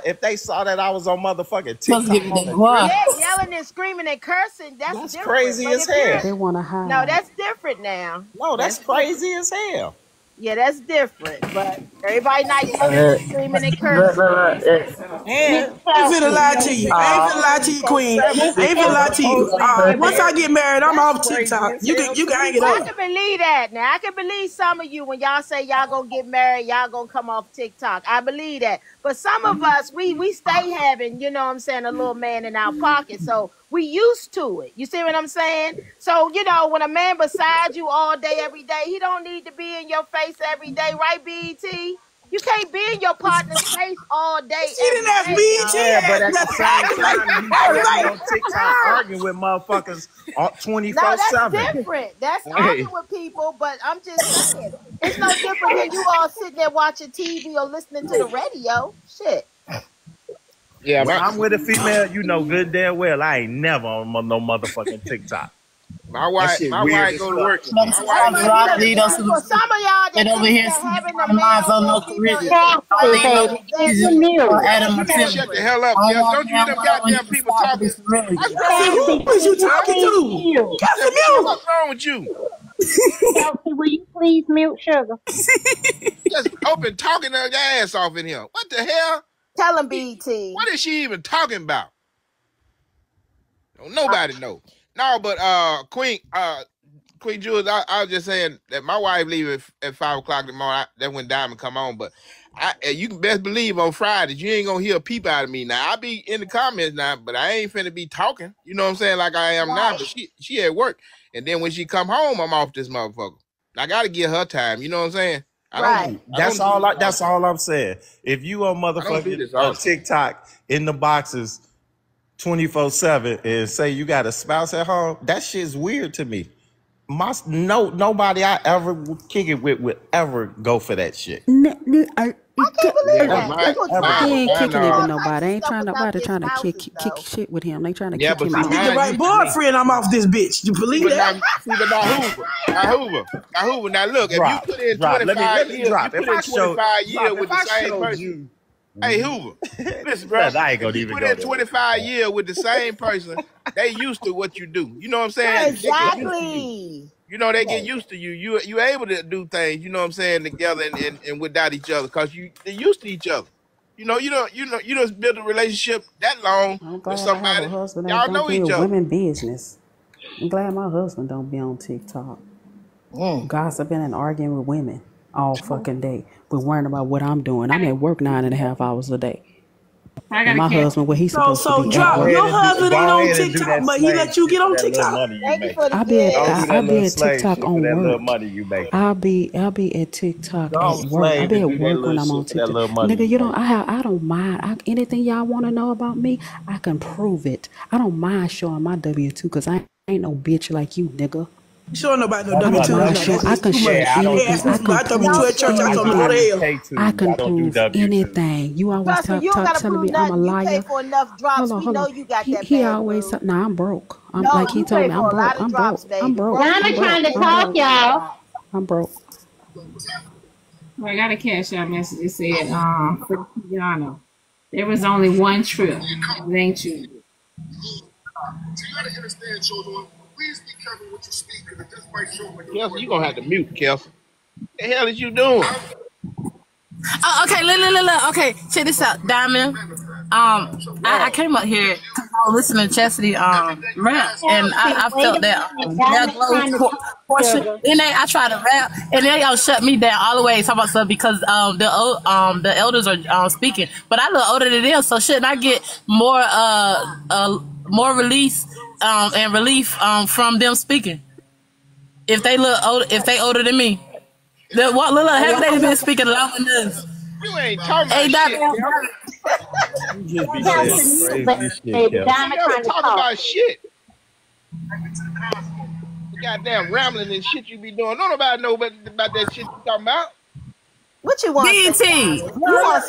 if they saw that I was on motherfucking TikTok on the What? trip, Yelling yelling and screaming and cursing, that's different. Crazy as hell. They want to hide. No, that's different now. No, that's crazy as hell. Yeah, that's different. But everybody not yelling and screaming and cursing. And I ain't finna lie to you. I ain't finna lie to you, Queen. I ain't finna lie to you. Once I get married, I'm off TikTok. You can hang it I up. can believe that. Now I can believe some of you when y'all say y'all gonna get married, y'all gonna come off TikTok. I believe that. But some of us, we stay having, you know what I'm saying, a little man in our pocket. So we used to it. You see what I'm saying? So, you know, when a man beside you all day, every day, he don't need to be in your face every day, right, BET? You can't be in your partner's face all day. She didn't ask BET. Yeah, but at the same time, you be on TikTok arguing with motherfuckers 24/7. No, that's different. That's arguing with people, but I'm just saying. It's no different than you all sitting there watching TV or listening to the radio. Shit. Yeah, when I'm with a female, you know good damn well I ain't never on no motherfucking TikTok. My wife go to work. For some of y'all that over here having a minds on no charisma. Shut the hell up, Jeff. Don't you hear them goddamn people talking? Who's you talking to? What's wrong with you? Kelsey, will you please mute Sugar? Just open talking her ass off in here. What the hell? Tell him, BT. What is she even talking about? Nobody know. No, but Queen Jules, I was just saying that my wife leave at 5 o'clock in the morning. That's when Diamond come on. But you can best believe on Fridays you ain't gonna hear a peep out of me. Now I be in the comments now, but I ain't finna be talking. You know what I'm saying? Like I am now. But she at work, and then when she come home, I'm off this motherfucker. I gotta give her time. You know what I'm saying? That's all I'm saying. If you on motherfucking TikTok in the boxes 24/7 and say you got a spouse at home, that shit's weird to me. Nobody I ever kick it with would ever go for that shit. I can't believe that. He ain't kicking it with nobody. Ain't nobody trying to kick shit with him. They trying to kick him out. Get the right boyfriend, I'm off this bitch. You believe that? Now Hoover. Now look, if you put in 25 years, with the same person. Hey Hoover, listen, bro. I ain't gonna even put in 25 years with the same person. They used to what you do. You know what I'm saying? Exactly. You know, they get used to you. You able to do things, you know what I'm saying, together and without each other, because they're used to each other. You don't build a relationship that long with somebody. Y'all know each other. Women business. I'm glad my husband don't be on TikTok. Gossiping and arguing with women all fucking day, but worrying about what I'm doing. I'm at work 9.5 hours a day. And my husband, what he's supposed to be drop. Your husband ain't on TikTok, but he let you get on TikTok. I'll be at TikTok on work. I'll be at TikTok at work. I'll be at work when I'm on TikTok. Nigga, I don't mind. Anything y'all want to know about me, I can prove it. I don't mind showing my W2 because I ain't no bitch like you, nigga. Sure, nobody no W2. I can show anything. I can prove anything. You always talk telling me I'm a liar. Hold on. He always nah, I'm broke. Like he told me I'm broke. I'm broke. I'm trying to talk, y'all. I'm broke. Well, I got a cash out message. It said, for Tiana, there was only one trip. It ain't you. You gotta understand, children. Please be careful what you speak, because it just might show when Kelsey, you gonna have to mute, Kelsey. What the hell is you doing? Okay, look. Okay, check this out, Diamond. I came up here because I was listening to Chastity rap, and I felt that glow portion. And then I tried to rap, and then y'all shut me down all the way talking about stuff because the elders are speaking. But I look older than them, so shouldn't I get more release and relief from them speaking? If they look old, if they older than me, haven't they been speaking longer than us? You ain't talking about shit. The goddamn rambling and shit you be doing. Don't nobody know about that shit you talking about. What you want?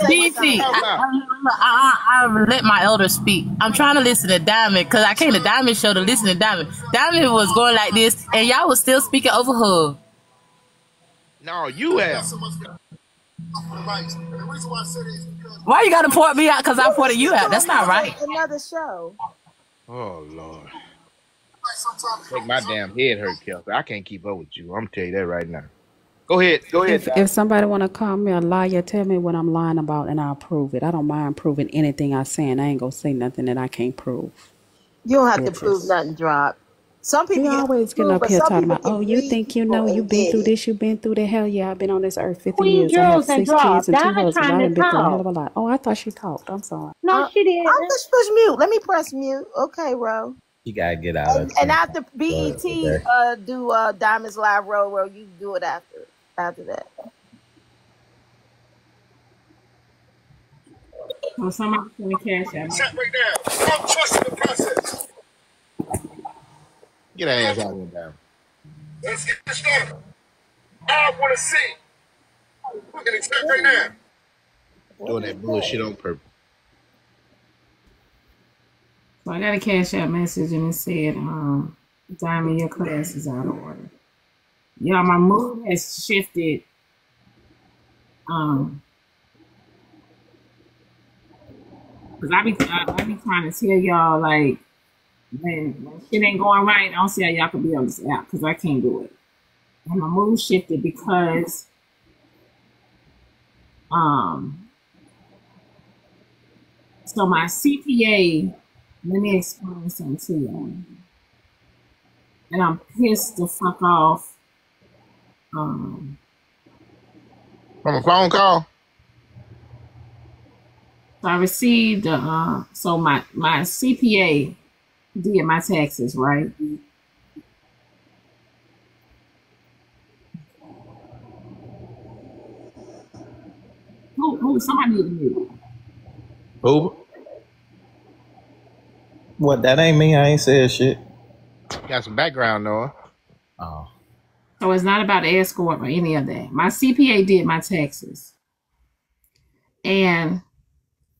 BT. I let my elders speak. I'm trying to listen to Diamond because I came to Diamond show to listen to Diamond. Diamond was going like this, and y'all was still speaking over her. No, you have. Why you gotta port me out? Because I ported you out. That's not right. Another show. Oh Lord. Make my damn head hurt, Kelsey. I can't keep up with you. I'm tell you that right now. Go ahead. If somebody want to call me a liar, tell me what I'm lying about, and I'll prove it. I don't mind proving anything I say, and I ain't gonna say nothing that I can't prove. You don't have to prove nothing, Drop. Some people You always getting up here talking about, oh, you think you know, you've been through this, you've been through that. Hell yeah, I've been on this earth 50 Queen years. I have Jules and 6 kids and 2 Diamond husbands. trying I've to been through a hell talk. of a lot. Oh, I thought she talked. I'm sorry. No, she didn't. I'll just push mute. Let me press mute. Okay, Ro. You gotta get out of And after BET do Diamond's Live Row, you do it after that. Well, somebody's going to cash out. Chat right now. Don't trust in the process. Get her ass out here now. Let's get this started. I want to see. Look at the chat right now. Doing that bullshit on purpose. So I got a cash out message and it said, Diamond, your class is out of order. Y'all, my mood has shifted. Cause I be trying to tell y'all, like, when shit ain't going right, I don't see how y'all can be on this app because I can't do it. And my mood shifted because so my CPA, let me explain something to y'all. And I'm pissed the fuck off. From a phone call? So I received so my CPA did my taxes, right? Who somebody need to mute. Who? What, that ain't me. I ain't said shit. Got some background, Noah. Oh. So it's not about the escort or any of that. My CPA did my taxes. And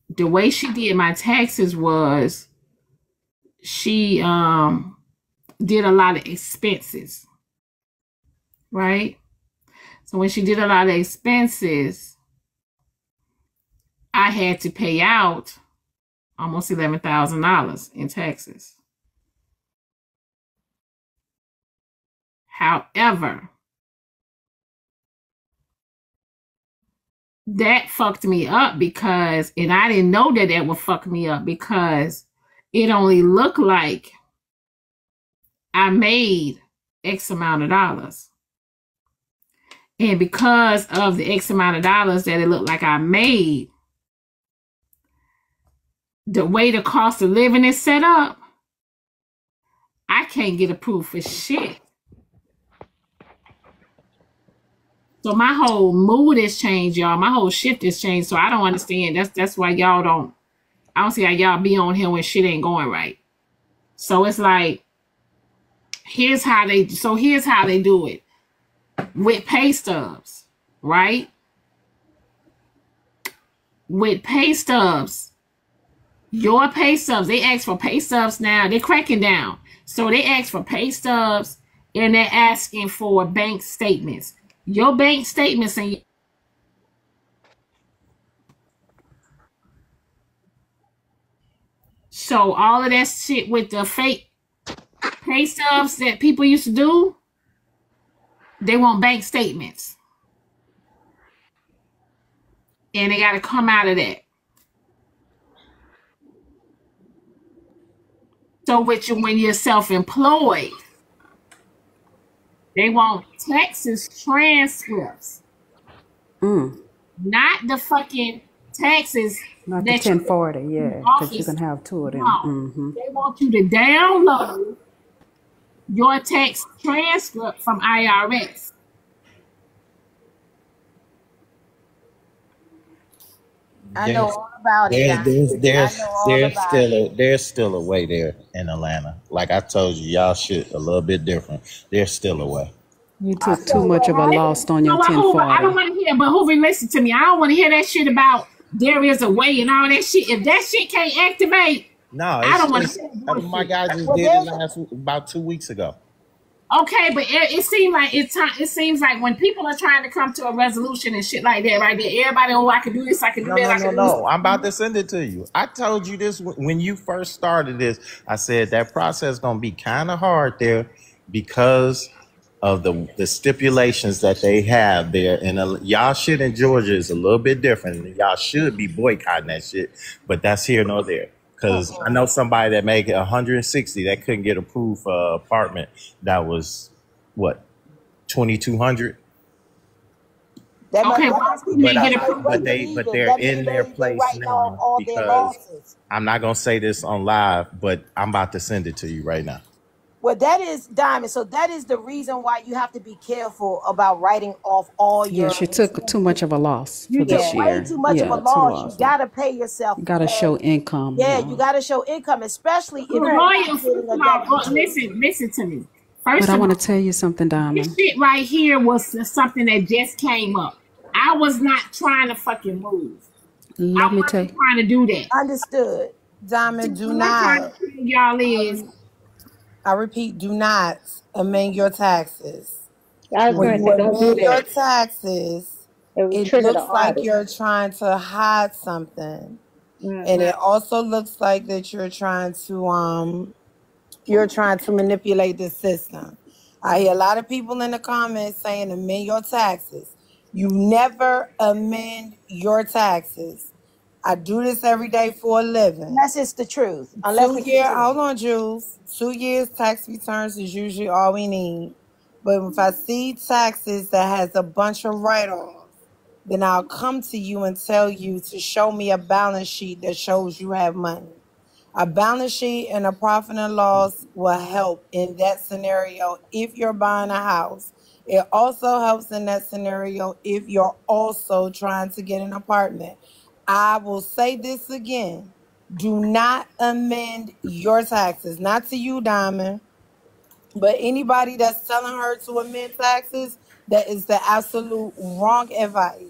the way she did my taxes was she did a lot of expenses, right? So when she did a lot of expenses, I had to pay out almost $11,000 in taxes. However, that fucked me up because, and I didn't know that would fuck me up because it only looked like I made X amount of dollars. And because of the X amount of dollars that it looked like I made, the way the cost of living is set up, I can't get approved for shit. So my whole mood has changed, y'all. My whole shift has changed. So I don't understand. That's why y'all don't. I don't see how y'all be on here when shit ain't going right. So it's like, here's how they do it with pay stubs, right? With pay stubs, your pay stubs. They ask for pay stubs now. They're cracking down. So they ask for pay stubs and they're asking for bank statements. Your bank statements and so all of that shit with the fake pay stubs that people used to do, they want bank statements. And they got to come out of that. So with you, when you're self-employed, they want taxes transcripts. Not the fucking taxes. Not the 1040, yeah, because you can have 2 of them. No, they want you to download your tax transcript from IRS. I know all about it. There's still a way there in Atlanta. Like I told you, y'all shit a little bit different. There's still a way. You took too much of a loss on your 1040. I don't want to hear, but who listen to me? I don't want to hear that shit about there is a way and all that shit. If that shit can't activate, no, I don't want to. My guy just did it about 2 weeks ago. Okay, but it seems like it seems like when people are trying to come to a resolution and shit like that, right there, everybody, oh, I can do this, I can do that, I can do this. No. I'm about to send it to you. I told you this when you first started this. I said that process gonna be kind of hard there because of the stipulations that they have there. And y'all shit in Georgia is a little bit different. Y'all should be boycotting that shit, but that's here nor there. Because I know somebody that made 160 that couldn't get approved for an apartment that was, what, 2,200? Okay, but they're in their place now because I'm not going to say this on live, but I'm about to send it to you right now. Well, that is Diamond. So that is the reason why you have to be careful about writing off all your. Yeah, she took too much of a loss for this year. Way too much of a loss. You gotta pay yourself. You gotta show income. Yeah, you gotta show income, especially if listen to me. But I want to tell you something, Diamond. This shit right here was something that just came up. I was not trying to fucking move. Let me tell you. Trying to do that. Understood. Diamond, do What not. I'm trying to tell y'all is. I repeat, do not amend your taxes. I was When going you to say, don't do amend your that. taxes, It it trigger the looks like audit. you're trying to hide something, and it also looks like that you're trying to manipulate the system. I hear a lot of people in the comments saying amend your taxes. You never amend your taxes. I do this every day for a living. Unless it's the truth. Hold on, Jules. 2 years tax returns is usually all we need. But if I see taxes that has a bunch of write-offs, then I'll come to you and tell you to show me a balance sheet that shows you have money. A balance sheet and a profit and loss will help in that scenario if you're buying a house. It also helps in that scenario if you're also trying to get an apartment. I will say this again. Do not amend your taxes. Not to you, Diamond, but anybody that's telling her to amend taxes, that is the absolute wrong advice.